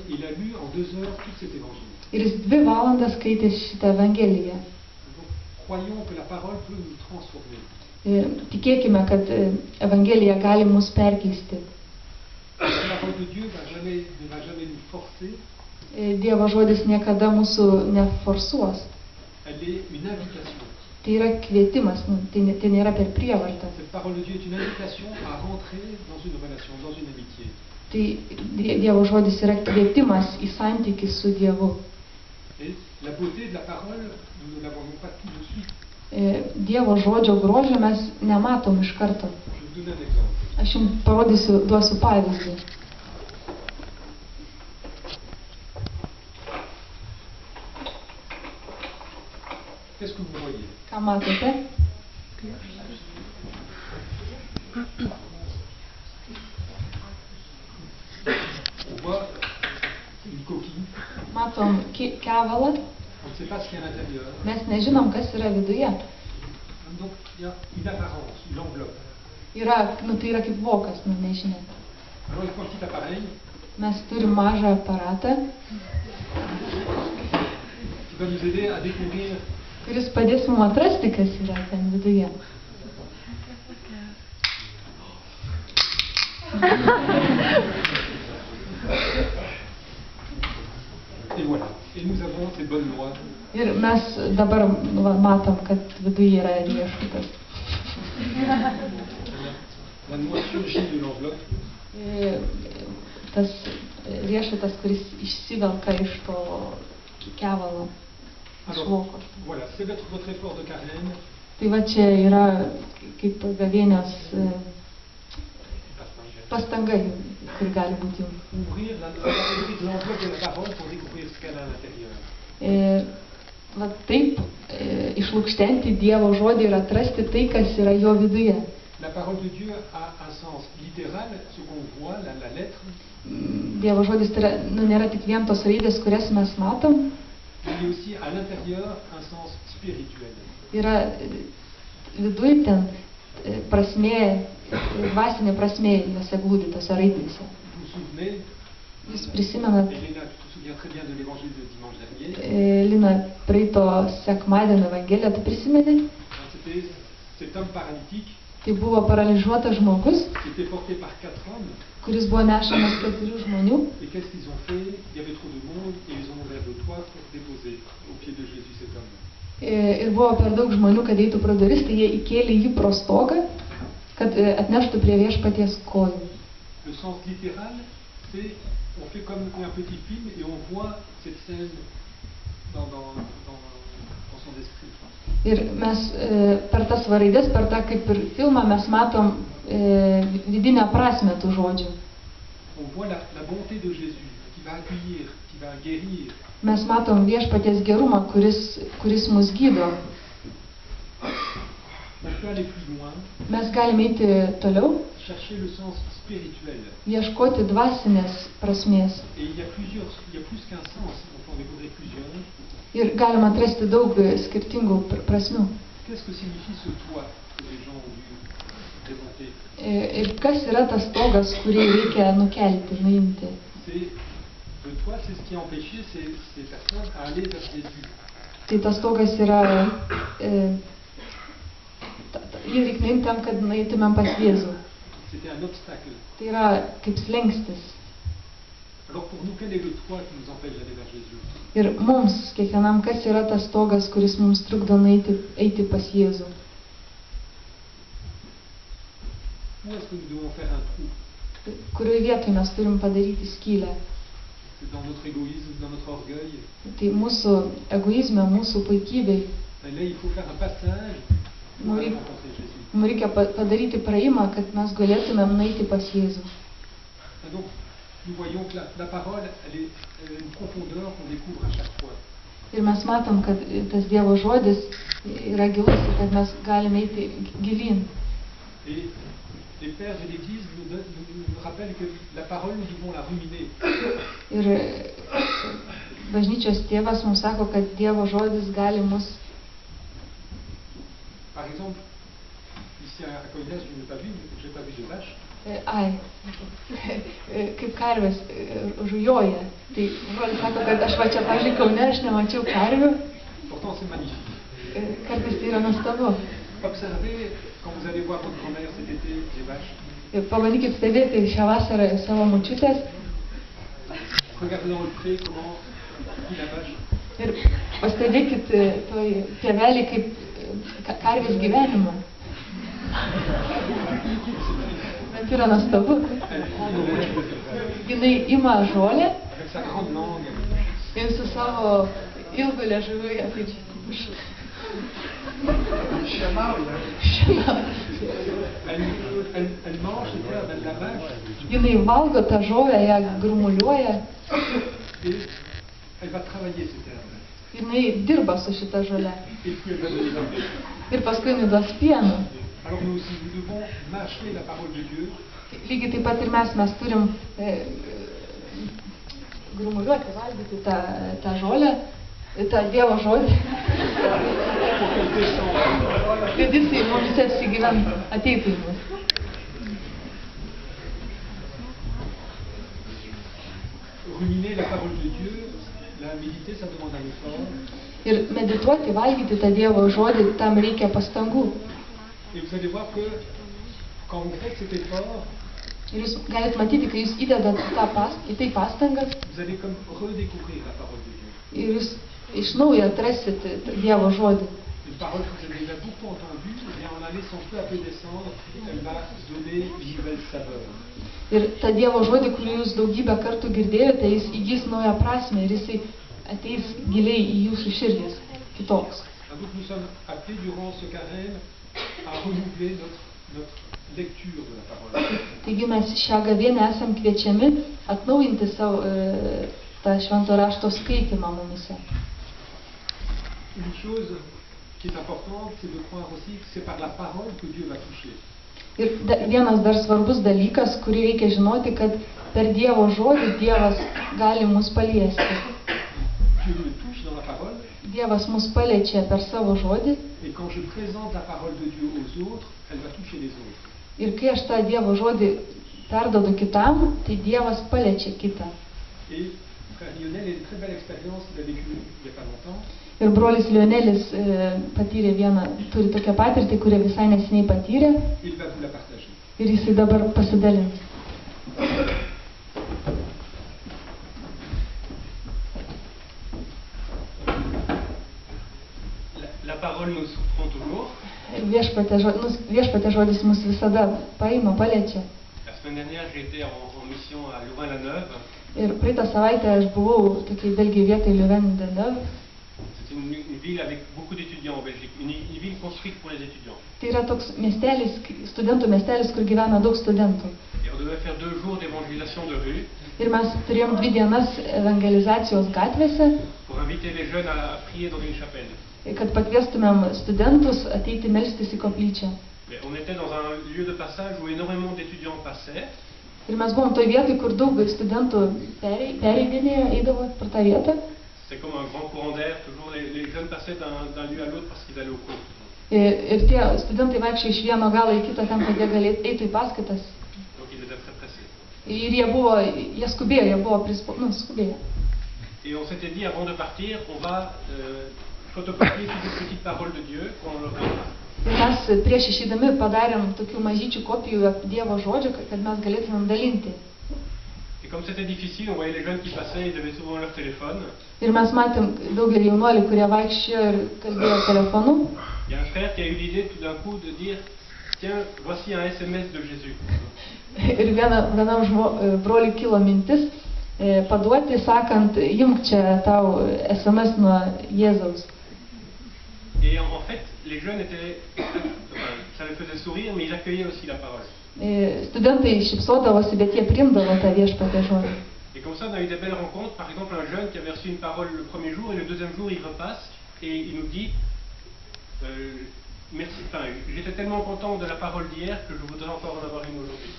B: Il a lu en 2 heures tout cet évangile.
C: Ir jis 2 valandas skaitė šitą Evangeliją.
B: Donc, croyons que la parole peut nous transformer.
C: Ir tikėkime, kad Evangelija gali mus perkeisti.
B: La parole de Dieu ne va jamais nous forcer.
C: Dievo žodis niekada mūsų neforsuos.
B: Elle est une invitation.
C: Tai yra kvietimas, tai nėra per prievartą.
B: Cette parole de Dieu est une invitation à rentrer dans une relation, dans une amitié.
C: Tai Dievo žodis yra kvietimas į santykį su Dievu.
B: Et la beauté de la parole, nous ne la voyons pas tout de suite.
C: Dievo žodžio grožio mes nematom iš karto.
B: Je vous donne un exemple.
C: Aš jums duosiu pavyzdį.
B: Qu'est-ce que vous voyez?
C: Ką matote?
B: On voit une coquille.
C: Matom kevalą.
B: On ne sait pas ce qu'il y a à l'intérieur.
C: Mes nežinom, kas yra viduje.
B: Donc il y a une apparence, une enveloppe.
C: Tai yra kaip vokas, nežinia.
B: Alors il faut un petit appareil
C: Mes turim mažą aparatą,
B: qui va nous aider à découvrir
C: kuris padės mums atrasti, kas yra ten viduje.
B: et voilà. Et nous avons ces bonnes lois.
C: Ir mes dabar matom, kad viduje yra riešutas.
B: La noix surgit de l'enveloppe.
C: Tas riešutas, kuris išsivelka iš to kevalo, iš voko.
B: Voilà, c'est votre effort de carême.
C: Tai va čia yra kaip gavėnios pastanga, kuri gali būti jums.
B: Ouvrir l'enveloppe de la parole pour découvrir ce qu'elle a à l'intérieur.
C: Va taip išlukštenti Dievo žodį ir atrasti tai, kas yra jo viduje.
B: La parole de Dieu a un sens littéral, ce qu'on voit, la lettre.
C: Dievo žodis nėra tik vien tos raidės, kurias mes matom.
B: Il y a aussi à l'intérieur un sens spirituel.
C: Yra viduj ten prasmė, dvasinė prasmė juose glūdi, tose raidėse.
B: Vous vous souvenez,
C: Jūs prisimenat,
B: Elena, tu te souviens très bien de l'évangile de dimanche dernier.
C: Lina, praeito sekmadienio Evangeliją, tu prisimeni?
B: C'était cet homme paralytique
C: Tai buvo paralyžiuotas žmogus,
B: qui était porté par 4 hommes.
C: kuris buvo nešamas 4 žmonių.
B: Et qu'est-ce qu'ils ont fait? Il y avait trop de monde et ils ont ouvert le toit pour déposer au pied de Jésus cet homme.
C: Ir buvo per daug žmonių, kad eitų pro duris, tai jie įkėlė jį pro stogą, kad atneštų prie viešpaties kojų.
B: Le sens littéral, c'est on fait comme un petit film et on voit cette scène dans son esprit.
C: Ir mes per tas raidės, per tą kaip ir filmą, mes matom vidinę prasmę tų žodžių.
B: On voit la bonté de Jésus qui va accueillir, qui va guérir.
C: Mes matom viešpaties gerumą, kuris mus gydo.
B: peut aller plus loin,
C: mes galime eiti toliau,
B: chercher le sens spirituel.
C: ieškoti dvasinės prasmės.
B: Et il y a plus qu'un sens, on peut en découvrir plusieurs.
C: Ir galima atrasti daug skirtingų prasmių.
B: Qu'est-ce que signifie ce toit que les gens ont dû démonter?
C: Ir kas yra tas stogas, kurį reikia nukelti, nuimti?
B: Le toit, c'est ce qui a empêché ces personnes à aller vers Jésus.
C: Tai tas stogas yra, jį reikia nuimti tam, kad nueitumėm pas Jėzų.
B: C'était un obstacle.
C: Tai yra kaip slengstis.
B: Alors pour nous, quel est le toit qui nous empêche d'aller vers Jésus?
C: Ir mums, kiekvienam, kas yra tas stogas, kuris mums trukdo eiti pas Jėzų?
B: Où est-ce que nous devons faire un trou?
C: Kurioje vietoje mes turim padaryti skylę?
B: C'est dans notre égoïsme, dans notre orgueil.
C: Tai mūsų egoizme, mūsų puikybei.
B: Et là, il faut faire un passage pour aller rencontrer Jésus.
C: Mums reikia padaryti praėjimą, kad mes galėtumėm nueiti pas Jėzų.
B: Et donc, nous voyons que la parole, elle est une profondeur qu'on découvre à chaque fois.
C: Ir mes matom, kad tas Dievo žodis yra gilus ir kad mes galime eiti gilyn.
B: Et les pères de l'Église nous rappellent que la parole, nous devons la ruminer.
C: Ir bažnyčios tėvas mums sako, kad Dievo žodis gali mus.
B: Par exemple, ici à Kaunas, je n'ai pas vu de vache.
C: Kaip karvės žujoja. Tai brolis sako, kad aš va čia, pavyzdžiui, Kaune, aš nemačiau karvių.
B: Pourtant, c'est magnifique.
C: Kartais tai yra nuostabu.
B: Observez, quand vous allez voir votre grand-mère cet été, les vaches.
C: Pabandykit stebėti šią vasarą savo močiutės.
B: Regardez dans le pré comment vit la vache.
C: Ir pastebėkit toj pievelį kaip karvės gyvenimą. Bet yra nuostabu. Jinai ima žolę ir su savo ilgu liežuviu ją taip
B: Elle mange les terres de la vache.
C: Jinai valgo tą žolę, ją grumuliuoja.
B: Et elle va travailler ces terres.
C: Jinai dirba su šita žolė.
B: Et puis elle va donner la vie.
C: Ir paskui jinai duos pieno.
B: Alors nous aussi, nous devons mâcher la parole de Dieu.
C: Lygiai taip pat ir mes turim grumuliuoti, valgyti tą žolę, tą Dievo žodį. Kad jisai mums apsigyvent, ateitų į mus.
B: Ruminer la parole de Dieu, la méditer, ça demande un effort.
C: Ir medituoti, valgyti tą Dievo žodį, tam reikia pastangų.
B: Et vous allez voir que quand vous faites cet effort,
C: Ir jūs galite matyti, kai jūs įdedat į tai pastangas,
B: vous allez comme redécouvrir la parole de Dieu.
C: ir jūs iš naujo atrasit Dievo žodį.
B: Une parole que vous avez déjà beaucoup entendue, et bien en la laissant peu à peu descendre, elle va donner une nouvelle saveur.
C: Ir tą Dievo žodį, kurį jūs daugybę kartų girdėjote, jis įgys naują prasmę ir jisai ateis giliai į jūsų širdis, kitoks.
B: Donc nous sommes appelés durant ce carême à renouveler notre lecture de la parole.
C: Taigi mes šią gavėnią esam kviečiami atnaujinti savo tą švento rašto skaitymą mumise.
B: Une chose qui est importante, c'est de croire aussi que c'est par la parole que Dieu va toucher.
C: Ir vienas dar svarbus dalykas, kurį reikia žinoti, kad per Dievo žodį Dievas gali mus paliesti.
B: Dieu me touche dans la parole.
C: Dievas mus paliečia per savo žodį.
B: Et quand je présente la parole de Dieu aux autres, elle va toucher les autres.
C: Ir kai aš tą Dievo žodį perdodu kitam, tai Dievas paliečia kitą.
B: Et frère Lionel a une très belle expérience qu'il a vécue il n'y a pas longtemps.
C: Ir brolis Lionelis turi tokią patirtį, kurią visai neseniai patyrė.
B: Il va vous la partager.
C: Ir jisai dabar pasidalins.
D: La parole nous surprend toujours.
C: Viešpatės žodis mus visada paima, paliečia.
D: La semaine dernière, j'ai été en mission à Louvain-la-Neuve.
C: Ir praeitą savaitę aš buvau tokiai Belgijai vietoj Louvain-la-Neuve.
D: C'est une ville avec beaucoup d'étudiants en Belgique, une ville construite pour les étudiants.
C: Tai yra toks miestelis, studentų miestelis, kur gyvena daug studentų.
D: Et on devait faire 2 jours d'évangélisation de rue.
C: Ir mes turėjom 2 dienas evangelizacijos gatvėse.
D: Pour inviter les jeunes à prier dans une chapelle.
C: kad pakviestumėm studentus ateiti melstis į koplyčią.
D: Mais on était dans un lieu de passage où énormément d'étudiants passaient.
C: Ir mes buvom toj vietoj, kur daug studentų pereidinėjo, eidavo per tą vietą.
D: C'était comme un grand courant d'air, toujours les jeunes passaient d'un lieu à l'autre parce qu'ils allaient au cours.
C: Ir tie studentai vaikščia iš vieno galo į kitą tam, kad jie galėtų eiti į paskaitas.
D: Donc ils étaient très pressés.
C: Ir jie skubėjo, jie buvo skubėję.
D: Et on s'était dit avant de partir, on va photocopier toutes les petites paroles de Dieu qu'on leur donnera.
C: Ir mes prieš išeidami padarėm tokių mažyčių kopijų Dievo žodžio, kad mes galėtumėm dalinti.
D: Et comme c'était difficile, on voyait les jeunes qui passaient, ils avaient souvent leur téléphone.
C: Ir mes matėm daugelį jaunuolių, kurie vaikščiojo ir kalbėjo telefonu.
D: Il y a un frère qui a eu l'idée tout d'un coup de dire, tiens, voici un SMS de Jésus.
C: Ir vienam broliui kilo mintis paduoti, sakant, imk čia tau SMS nuo Jėzaus.
D: Et en fait, les jeunes étaient, ça les faisait sourire, mais ils accueillaient aussi la parole.
C: Studentai šypsodavosi, bet jie priimdavo tą Viešpaties žodį.
D: Et comme ça, on a eu des belles rencontres. Par exemple, un jeune qui avait reçu une parole le premier jour et le deuxième jour, il repasse et il nous dit merci. Enfin, j'étais tellement content de la parole d'hier que je voudrais encore en avoir une aujourd'hui.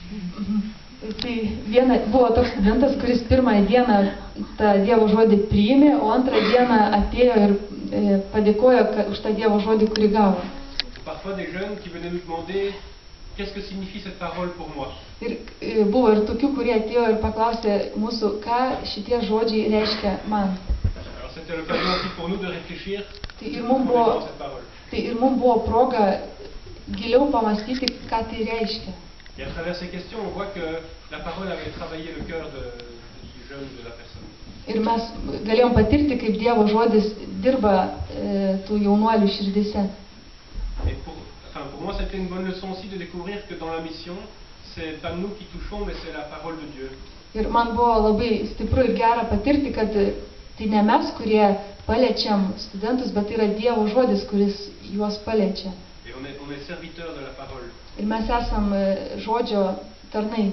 C: Tai buvo toks studentas, kuris pirmąją dieną tą Dievo žodį priėmė, o antrą dieną atėjo ir padėkojo už tą Dievo žodį, kurį gavo.
D: Parfois des jeunes qui venaient nous demander qu'est-ce que signifie cette parole pour moi.
C: Ir buvo ir tokių, kurie atėjo ir paklausė mūsų, ką šitie žodžiai reiškia man.
D: Alors c'était l'occasion aussi pour nous de réfléchir
C: Tai ir mums buvo proga giliau pamastyti, ką tai reiškia.
D: Et à travers ces questions, on voit que la parole avait travaillé le cœur du jeune, de la personne.
C: Ir mes galėjom patirti, kaip Dievo žodis dirba tų jaunuolių širdise.
D: Et pour moi, c'était une bonne leçon aussi de découvrir que dans la mission, c'est pas nous qui touchons, mais c'est la parole de Dieu.
C: Ir man buvo labai stipru ir gera patirti, kad tai ne mes, kurie paliečiam studentus, bet tai yra Dievo žodis, kuris juos paliečia.
D: Et on est serviteurs de la parole.
C: Ir mes esam žodžio tarnai.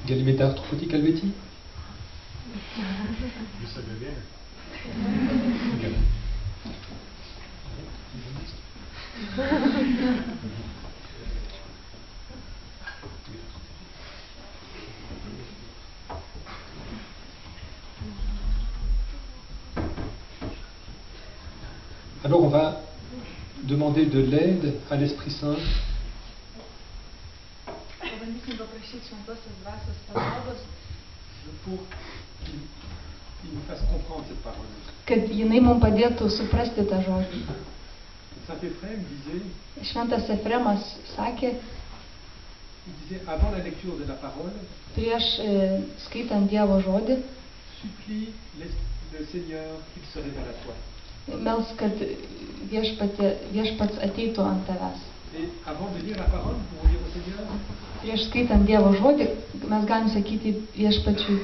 A: Galimétar Trufoti Calvetti.
E: Vous savez bien.
A: Alors on va demander de l'aide à l'Esprit Saint.
B: Pour qu'il nous fasse comprendre cette parole.
C: Kad jinai mums padėtų suprasti tą žodį.
B: Saint Éphrem disait,
C: Šventas Efremas sakė,
B: il disait avant la lecture de la parole,
C: prieš skaitant Dievo žodį,
B: supplie le Seigneur qu'il se révèle à toi.
C: Mels, kad viešpats ateitų ant tavęs.
B: Et avant de lire la parole, pour dire au Seigneur,
C: Prieš skaitant Dievo žodį, mes galim sakyti viešpačiui,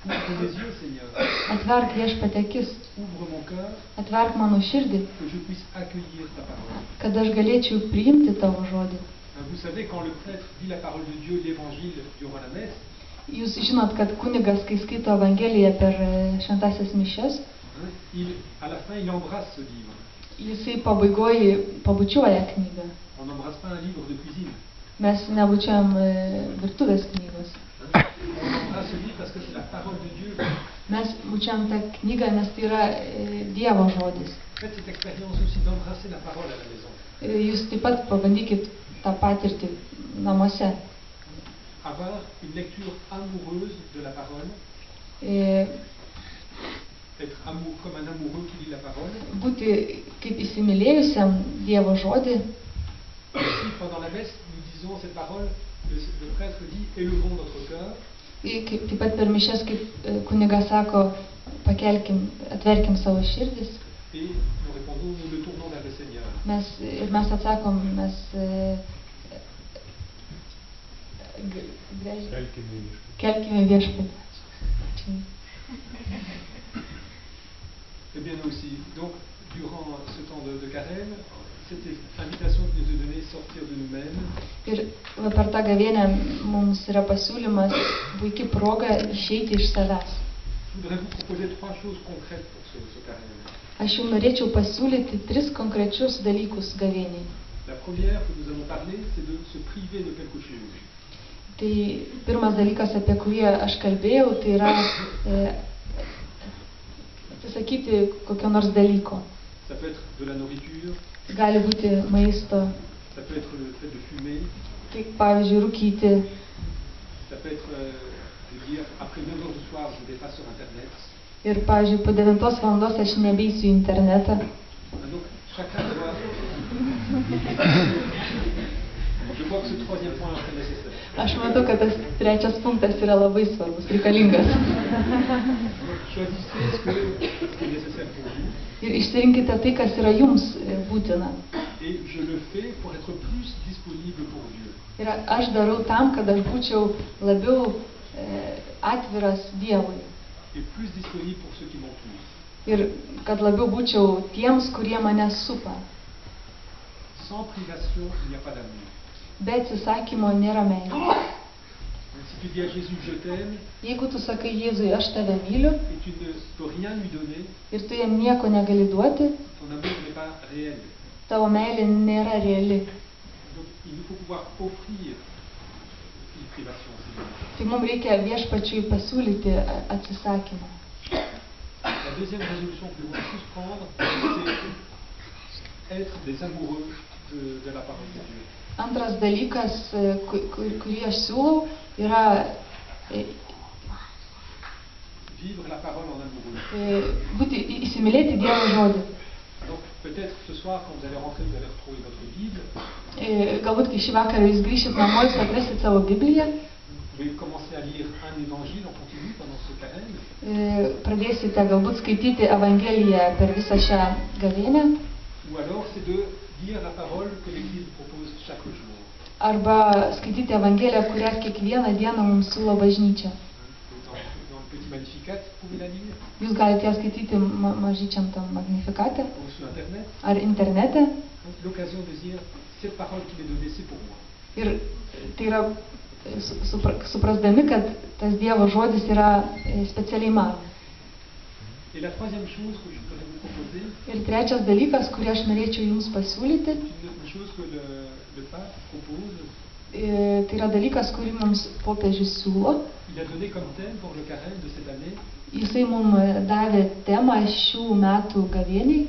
B: ouvre mes yeux, Seigneur,
C: atverk viešpatį akis,
B: ouvre mon cœur,
C: atverk mano širdį,
B: que je puisse accueillir ta parole.
C: kad aš galėčiau priimti tavo žodį.
B: Vous savez, quand le prêtre dit la parole de Dieu, l'évangile durant la messe,
C: Jūs žinot, kad kunigas, kai skaito Evangeliją per šventąsias mišias,
B: à la fin, il embrasse ce livre.
C: Jisai pabaigoje pabučiuoja knygą.
B: On n'embrasse pas un livre de cuisine.
C: Mes nebučiuojam virtuvės knygos.
B: On embrasse ce livre parce que c'est la parole de Dieu.
C: Mes bučiuojam tą knygą, nes tai yra Dievo žodis.
B: Faites cette expérience aussi d'embrasser la parole à la maison.
C: Jūs taip pat pabandykit tą patirtį namuose.
B: Avoir une lecture amoureuse de la parole. Être comme un amoureux qui lit la parole.
C: Būti kaip įsimylėjusiam Dievo žodį.
B: Si pendant la messe nous disons cette parole, le prêtre dit élevons notre cœur.
C: Taip pat per mišias, kaip kunigas sako, pakelkim, atverkim savo širdis.
B: Et nous répondons, nous le tournons vers le Seigneur.
C: Mes atsakom, kelkime viešpatį.
B: Eh bien nous aussi. Donc, durant ce temps de carême, cette invitation que nous est donnée, sortir de nous-mêmes,
C: Ir va per tą gavėnią mums yra pasiūlymas, puikia proga išeiti iš savęs.
B: je voudrais vous proposer 3 choses concrètes pour ce carême.
C: Aš jums norėčiau pasiūlyti 3 konkrečius dalykus gavėniai.
B: La première que nous allons parler, c'est de se priver de quelque chose.
C: Tai pirmas dalykas, apie kurį aš kalbėjau, tai yra atsisakyti kokio nors dalyko.
B: Ça peut être de la nourriture,
C: Gali būti maisto,
B: ça peut être le fait de fumer,
C: tai pavyzdžiui rūkyti,
B: ça peut être de dire après 9 heures du soir, je ne vais pas sur Internet.
C: ir pavyzdžiui po 9 valandos aš nebeisiu į internetą.
B: Donc chacun doit... Je vois que ce 3e point est très nécessaire.
C: Aš matau, kad tas 3 punktas yra labai svarbus, reikalingas.
B: Donc choisissez ce qui est nécessaire pour vous.
C: Ir išsirinkite tai, kas yra jums būtina.
B: Et je le fais pour être plus disponible pour Dieu.
C: Ir aš darau tam, kad aš būčiau labiau atviras Dievui.
B: Et plus disponible pour ceux qui m'entourent.
C: Ir kad labiau būčiau tiems, kurie mane supa.
B: Sans privation, il n'y a pas d'amour.
C: Be atsisakymo nėra meilės.
B: Si tu dis à Jésus, je t'aime,
C: Jeigu tu sakai Jėzui, aš tave myliu,
B: et tu ne peux rien lui donner,
C: ir tu jam nieko negali duoti,
B: ton amour n'est pas réel.
C: tavo meilė nėra reali.
B: Donc il nous faut pouvoir offrir une privation.
C: Tai mums reikia viešpačiui pasiūlyti atsisakymą.
B: La deuxième résolution que nous voulons tous prendre, c'est être des amoureux de la parole de Dieu.
C: Antras dalykas, kurį aš siūlau, yra
B: Vivre la parole en amoureux.
C: Įsimylėti Dievo žodį.
B: Donc peut-être ce soir, quand vous allez rentrer, vous allez retrouver votre Bible.
C: Galbūt, kai šį vakarą jūs grįšit namo, jūs atrasit savo Bibliją.
B: Vous pouvez commencer à lire un évangile en continu pendant ce carême.
C: Pradėsite galbūt skaityti Evangeliją per visą šią gavėnią.
B: Ou alors c'est de lire la parole que l'Église propose chaque jour.
C: Arba skaityti Evangeliją, kurią kiekvieną dieną mums siūlo bažnyčia.
B: Dans le petit Magnificat, vous pouvez la lire.
C: Jūs galite ją skaityti mažyčiam tam Magnifikate
B: Ou sur Internet.
C: ar internete.
B: Donc l'occasion de dire, cette parole qui m'est donnée, c'est pour moi.
C: Ir tai yra suprasdami, kad tas Dievo žodis yra specialiai man.
B: Et la troisième chose que je voudrais vous proposer,
C: Ir trečias dalykas, kurį aš norėčiau jums pasiūlyti,
B: c'est une chose que le pape propose.
C: Tai yra dalykas, kurį mums popiežius siūlo.
B: Il a donné comme thème pour le carême de cette année
C: Jisai mums davė temą šių metų gavėniai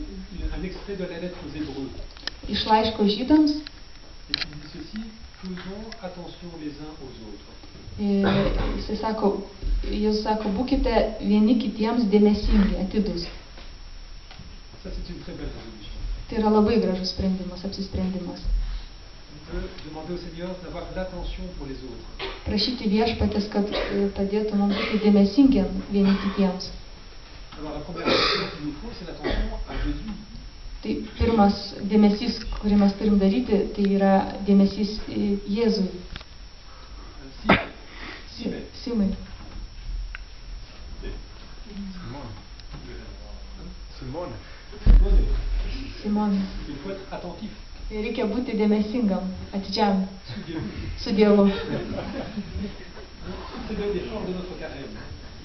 B: un extrait de la lettre aux Hébreux.
C: iš laiško žydams.
B: Et il dit ceci, faisons attention les uns aux autres.
C: Jisai sako, Jėzus sako, būkite vieni kitiems dėmesingi, atidūs.
B: Ça, c'est une très belle résolution.
C: Tai yra labai gražus sprendimas, apsisprendimas.
B: On peut demander au Seigneur d'avoir l'attention pour les autres.
C: Prašyti viešpatės, kad padėtų mums būti dėmesingi vieni kitiems.
B: Alors la première chose qu'il nous faut, c'est l'attention à Jésus.
C: Tai pirmas dėmesys, kurį mes turim daryti, tai yra dėmesys Jėzui. Simai. Simonai.
B: Il faut être attentif.
C: Reikia būti dėmesingam, atidžiam su
B: Dieu.
C: Dievu.
B: C'est l'effort de notre carême.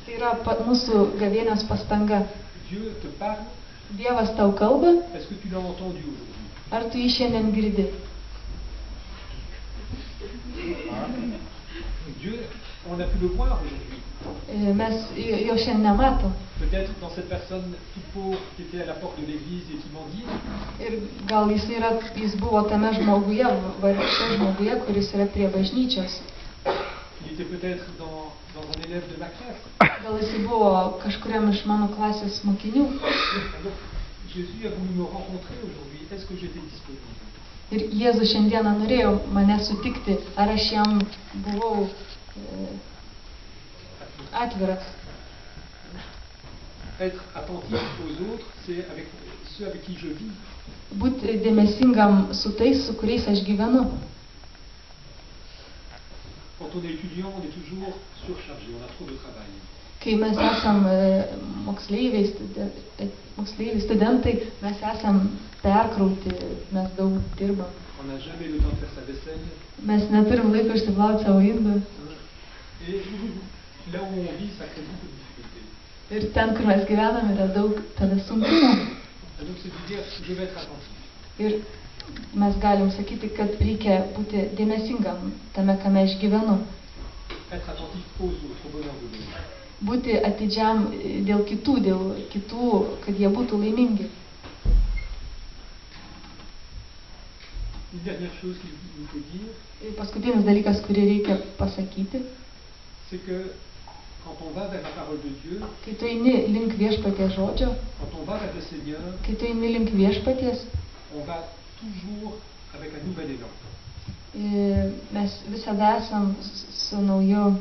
C: Tai yra mūsų gavėnios pastanga.
B: Dieu te parle.
C: Dievas tau kalba.
B: Est-ce que tu l'as entendu aujourd'hui?
C: Ar tu jį šiandien girdi?
B: Dieu, on a pu le voir aujourd'hui.
C: Mes jo šiandien nematom.
B: Peut-être dans cette personne toute pauvre qui était à la porte de l'église et qui mendie.
C: Ir gal jis buvo tame žmoguje, vargše žmoguje, kuris yra prie bažnyčios.
B: Il était peut-être dans un élève de ma classe.
C: Gal jis buvo kažkuriam iš mano klasės mokinių.
B: Donc, Jésus a voulu me rencontrer aujourd'hui. Est-ce que j'étais disponible?
C: Ir Jėzus šiandieną norėjo mane sutikti, ar aš jam buvau atviras.
B: Être attentif aux autres, c'est avec ceux avec qui je vis.
C: Būti dėmesingam su tais, su kuriais aš gyvenu.
B: Quand on est étudiant, on est toujours surchargé, on a trop de travail.
C: Kai mes esam moksleiviai, studentai, mes esam perkrauti, mes daug dirbam.
B: On n'a jamais le temps de faire sa vaisselle.
C: Mes neturim laiko išsiplauti savo indų.
B: Et là où on vit, ça crée beaucoup de difficultés.
C: Ir ten, kur mes gyvenam, yra daug tada sunkumų.
B: Et donc c'est de dire, je vais être attentif.
C: Ir mes galim sakyti, kad reikia būti dėmesingam tame, kame aš gyvenu.
B: Être attentif aux autres, au bonheur de l'autre.
C: Būti atidžiam dėl kitų, kad jie būtų laimingi.
B: Une dernière chose qu'il nous faut dire,
C: Ir paskutinis dalykas, kurį reikia pasakyti,
B: c'est que quand on va vers la parole de Dieu,
C: kai tu eini link viešpaties žodžio,
B: quand on va vers le Seigneur,
C: kai tu eini link viešpaties,
B: on va toujours avec un nouvel élan.
C: Mes visada esam su nauju,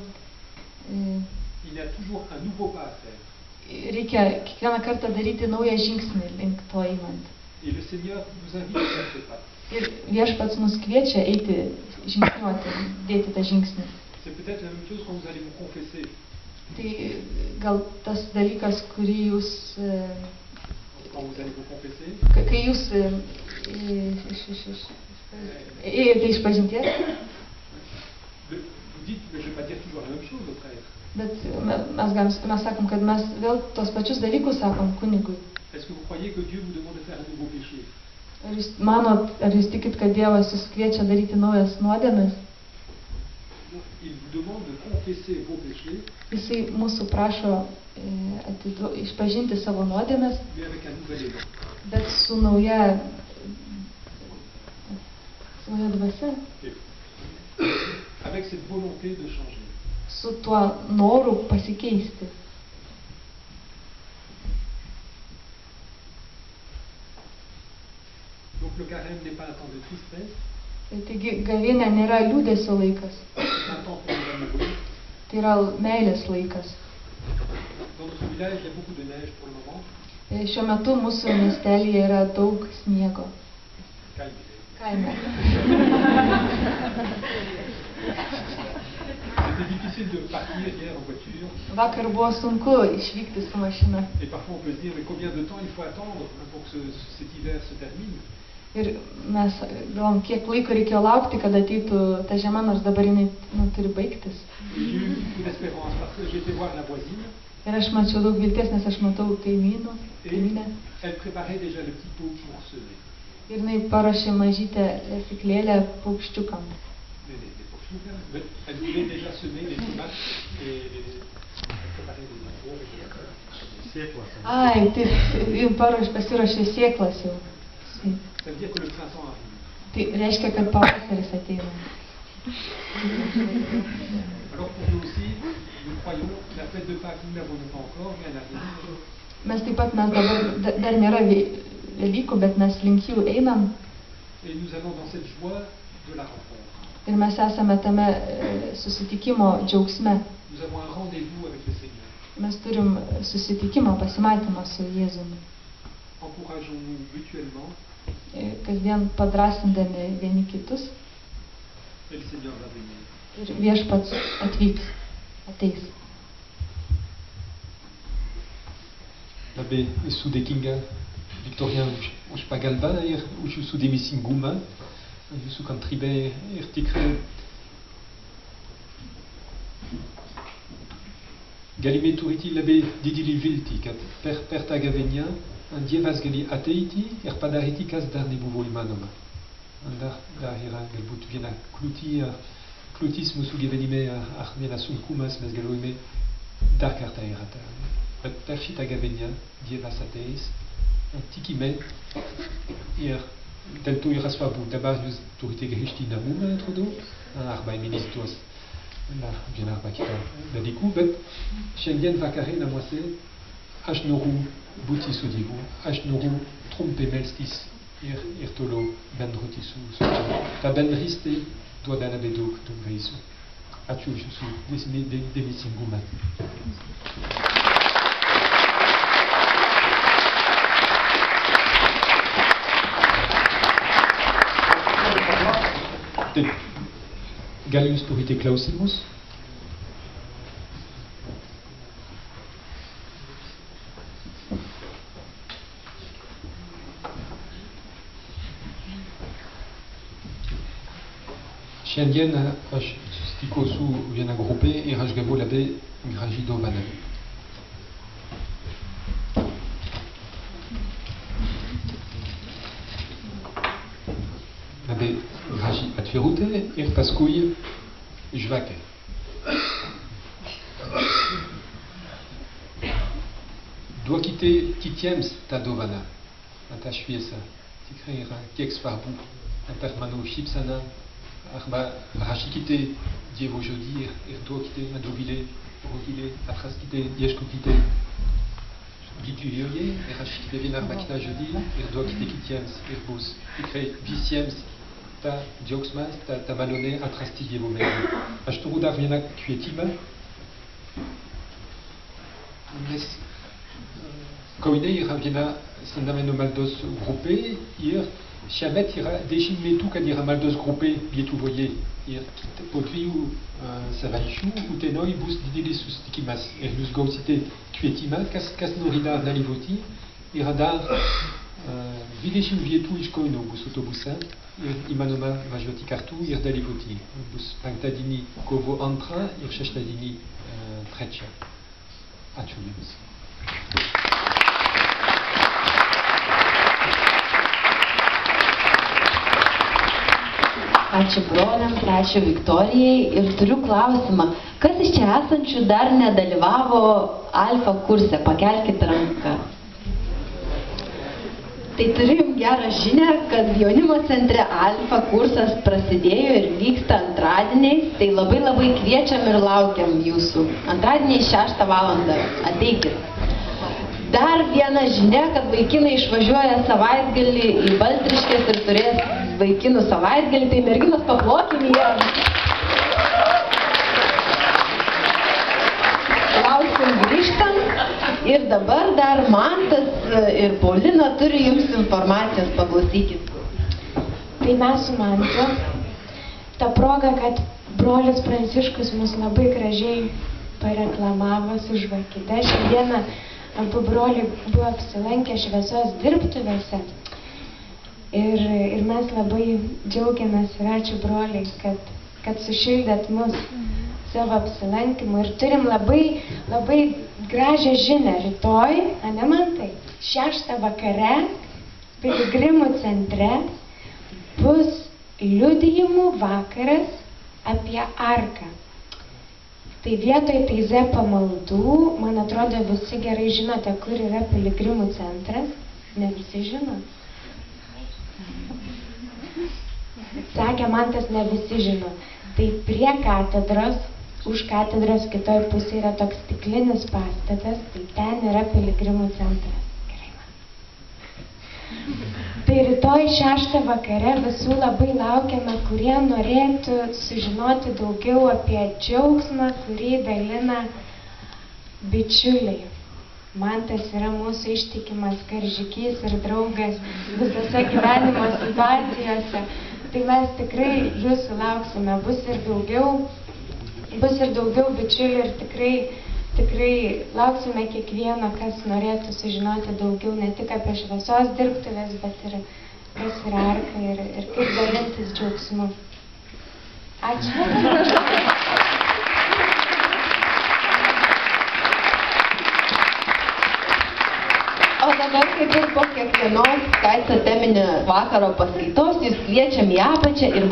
B: Il y a toujours un nouveau pas à faire.
C: reikia kiekvieną kartą daryti naują žingsnį link to einant.
B: Et le Seigneur nous invite à faire ce pas.
C: Ir viešpats mus kviečia eiti, žingsniuoti, dėti tą žingsnį.
B: C'est peut-être la même chose quand vous allez vous confesser.
C: Tai gal tas dalykas, kurį jūs,
B: Quand vous allez vous confesser,
C: kai jūs ėjote iš pažinties,
B: vous dites, mais je ne vais pas dire toujours la même chose au prêtre.
C: bet mes sakom, kad mes vėl tos pačius dalykus sakom kunigui.
B: Est-ce que vous croyez que Dieu vous demande de faire un nouveau péché?
C: Ar jūs manot, ar jūs tikit, kad Dievas jūs kviečia daryti naujas nuodėmes?
B: Non, il vous demande de confesser vos péchés,
C: Jisai mūsų prašo išpažinti savo nuodėmes,
B: mais avec un nouvel élan.
C: bet su nauja dvasia,
B: Avec cette volonté de changer.
C: su tuo noru pasikeisti.
B: Donc le carême n'est pas un temps de tristesse,
C: Taigi gavėnė nėra liūdesio laikas,
B: c'est un temps pour les amoureux.
C: tai yra meilės laikas.
B: Dans notre village, il y a beaucoup de neige pour le moment.
C: Šiuo metu mūsų miestelyje yra daug sniego.
B: Calme.
C: Kaime.
B: C'était difficile de partir hier en voiture.
C: Vakar buvo sunku išvykti su mašina.
B: Et parfois on peut se dire, mais combien de temps il faut attendre pour que cet hiver se termine?
C: Ir mes galvom, kiek laiko reikėjo laukti, kad ateitų ta žiema, nors dabar jinai turi baigtis.
B: J'ai eu beaucoup d'espérance parce que j'ai été voir la voisine
C: Ir aš mačiau daug vilties, nes aš matau kaimynę.
B: elle préparait déjà le petit pot pour semer.
C: Ir jinai paruošė mažytę lesyklėlę paukščiukam.
B: Les poursuivants, mais elle voulait déjà semer les tomates et elle préparait les pots avec les siècles.
C: Ai, tai jin pasiruošė sėklas jau.
B: Ça veut dire que le printemps arrive.
C: Tai reiškia, kad pavasaris ateina.
B: Alors pour nous aussi, nous croyons que la fête de Pâques, nous ne l'avons pas encore, mais elle arrive.
C: Mes taip pat, mes dabar dar nėra Velykų, bet mes link jų einam.
B: Et nous allons dans cette joie de la rencontre.
C: Ir mes esame tame susitikimo džiaugsme.
B: Nous avons un rendez-vous avec le Seigneur.
C: Mes turim susitikimą, pasimatymą su Jėzumi.
B: Encourageons-nous mutuellement.
C: Kasdien padrasindami vieni kitus.
B: Et le Seigneur va venir.
C: Ir viešpats atvyks, ateis.
A: L'abbé Sude Kinga, Victorien Uspagalba, ou Sude Missinguma, ou Cantribe, Irtikre. Galime turiti l'abbé Didili Vilti, kat perta gavenia, un dievas gali ateiti, padariti kas dar nebuvo imanoma. Dar hira galbut viena clutis musu gavenime armena sunkumas mes galoime dar karta erata. Perfita gavenia, dievas ateis, un tikime, delto iraswabu tabarius turite gehishti namuma trodo, un arba ministos. La bien arba kita la diku, bet Schengen vakare na moise ashnoru buti sudigu, ashnoru trompe melstis irtolo benrutisu. Ta benriste doit dans la bedok de veisu. Achu jusu demisingumat. Gallius turite clausimus. Šiandien aš susitikau su viena grupė ir aš gavau labai graži dovana. Labai graži atvirutė ir paskui žvakė. Duokite kitiems tą dovaną, tą šviesą. Tikrai yra tiek svarbu per mano šypseną arba rašykite Dievo žodį ir duokite, rodykite, atraskite, ieškokite Biblijoje ir rašykite vieną arba kitą žodį ir duokite kitiems ir bus tikrai visiems tą džiaugsmas, tą malonę atrasti Dievo meilę. Aš turiu dar vieną kvietimą. Nes Kaune yra viena sendameno maldos grupė ir šiemet yra 10 metų, kad yra maldos grupė Lietuvoje. Ir po 2 savaičių Utenoj bus didelis susitikimas. Ir jūs gausite kvietimą, kas nori dar dalyvauti. Yra dar 20 vietų iš Kauno bus autobuse ir įmanoma važiuoti kartu ir dalyvauti. Bus penktadienį kovo 2 ir šeštadienį 3. Ačiū Jums.
E: Ačiū broliams, ačiū Viktorijai ir turiu klausimą. Kas iš čia esančių dar nedalyvavo alfa kurse? Pakelkite ranką. Tai turiu jums gerą žinią, kad jaunimo centre alfa kursas prasidėjo ir vyksta antradieniais. Tai labai kviečiam ir laukiam jūsų. Antradieniai 6 valandą. Ateikit. Dar viena žinia, kad vaikinai išvažiuoja savaitgalį į Baltriškes ir turės vaikinų savaitgalį, tai merginos paplokim jiems. Lauksim grįžtant ir dabar dar Mantas ir Paulina turi jums informacijos, paklausykit.
F: Tai mes su Mantu, ta proga, kad brolis Pranciškus mus labai gražiai pareklamavo su žvakide. Šiandieną abu broliai buvo apsilankę šviesos dirbtuvėse ir mes labai džiaugiamės ir ačiū broliai, kad sušildėt mus savo apsilankymu ir turim labai gražią žinią. Rytoj, ane Mantai, 6 vakare Piligrimų centre bus liudijimų vakaras apie arką. Tai vietoj teize pamaldų, man atrodo, visi gerai žinote, kur yra Piligrimų centras. Ne visi žino. Sakė Mantas, ne visi žino. Tai prie katedros, už katedros kitoj pusėje yra toks stiklinis pastatas, tai ten yra Piligrimų centras. Gerai, man. Tai rytoj 6 vakare visų labai laukiame, kurie norėtų sužinoti daugiau apie džiaugsmą, kurį dalina bičiuliai. Mantas yra mūsų ištikimas karžygys ir draugas visose gyvenimo situacijose. Tai mes tikrai jūsų lauksime, bus ir daugiau bičiulių ir tikrai lauksime kiekvieno, kas norėtų sužinoti daugiau ne tik apie šviesos dirbtuvės, bet ir kas yra arka ir kaip dalintis džiaugsmu. Ačiū.
E: O dabar, kaip ir po kiekvienos teminio vakaro paskaitos, jūs kviečiam į apačią ir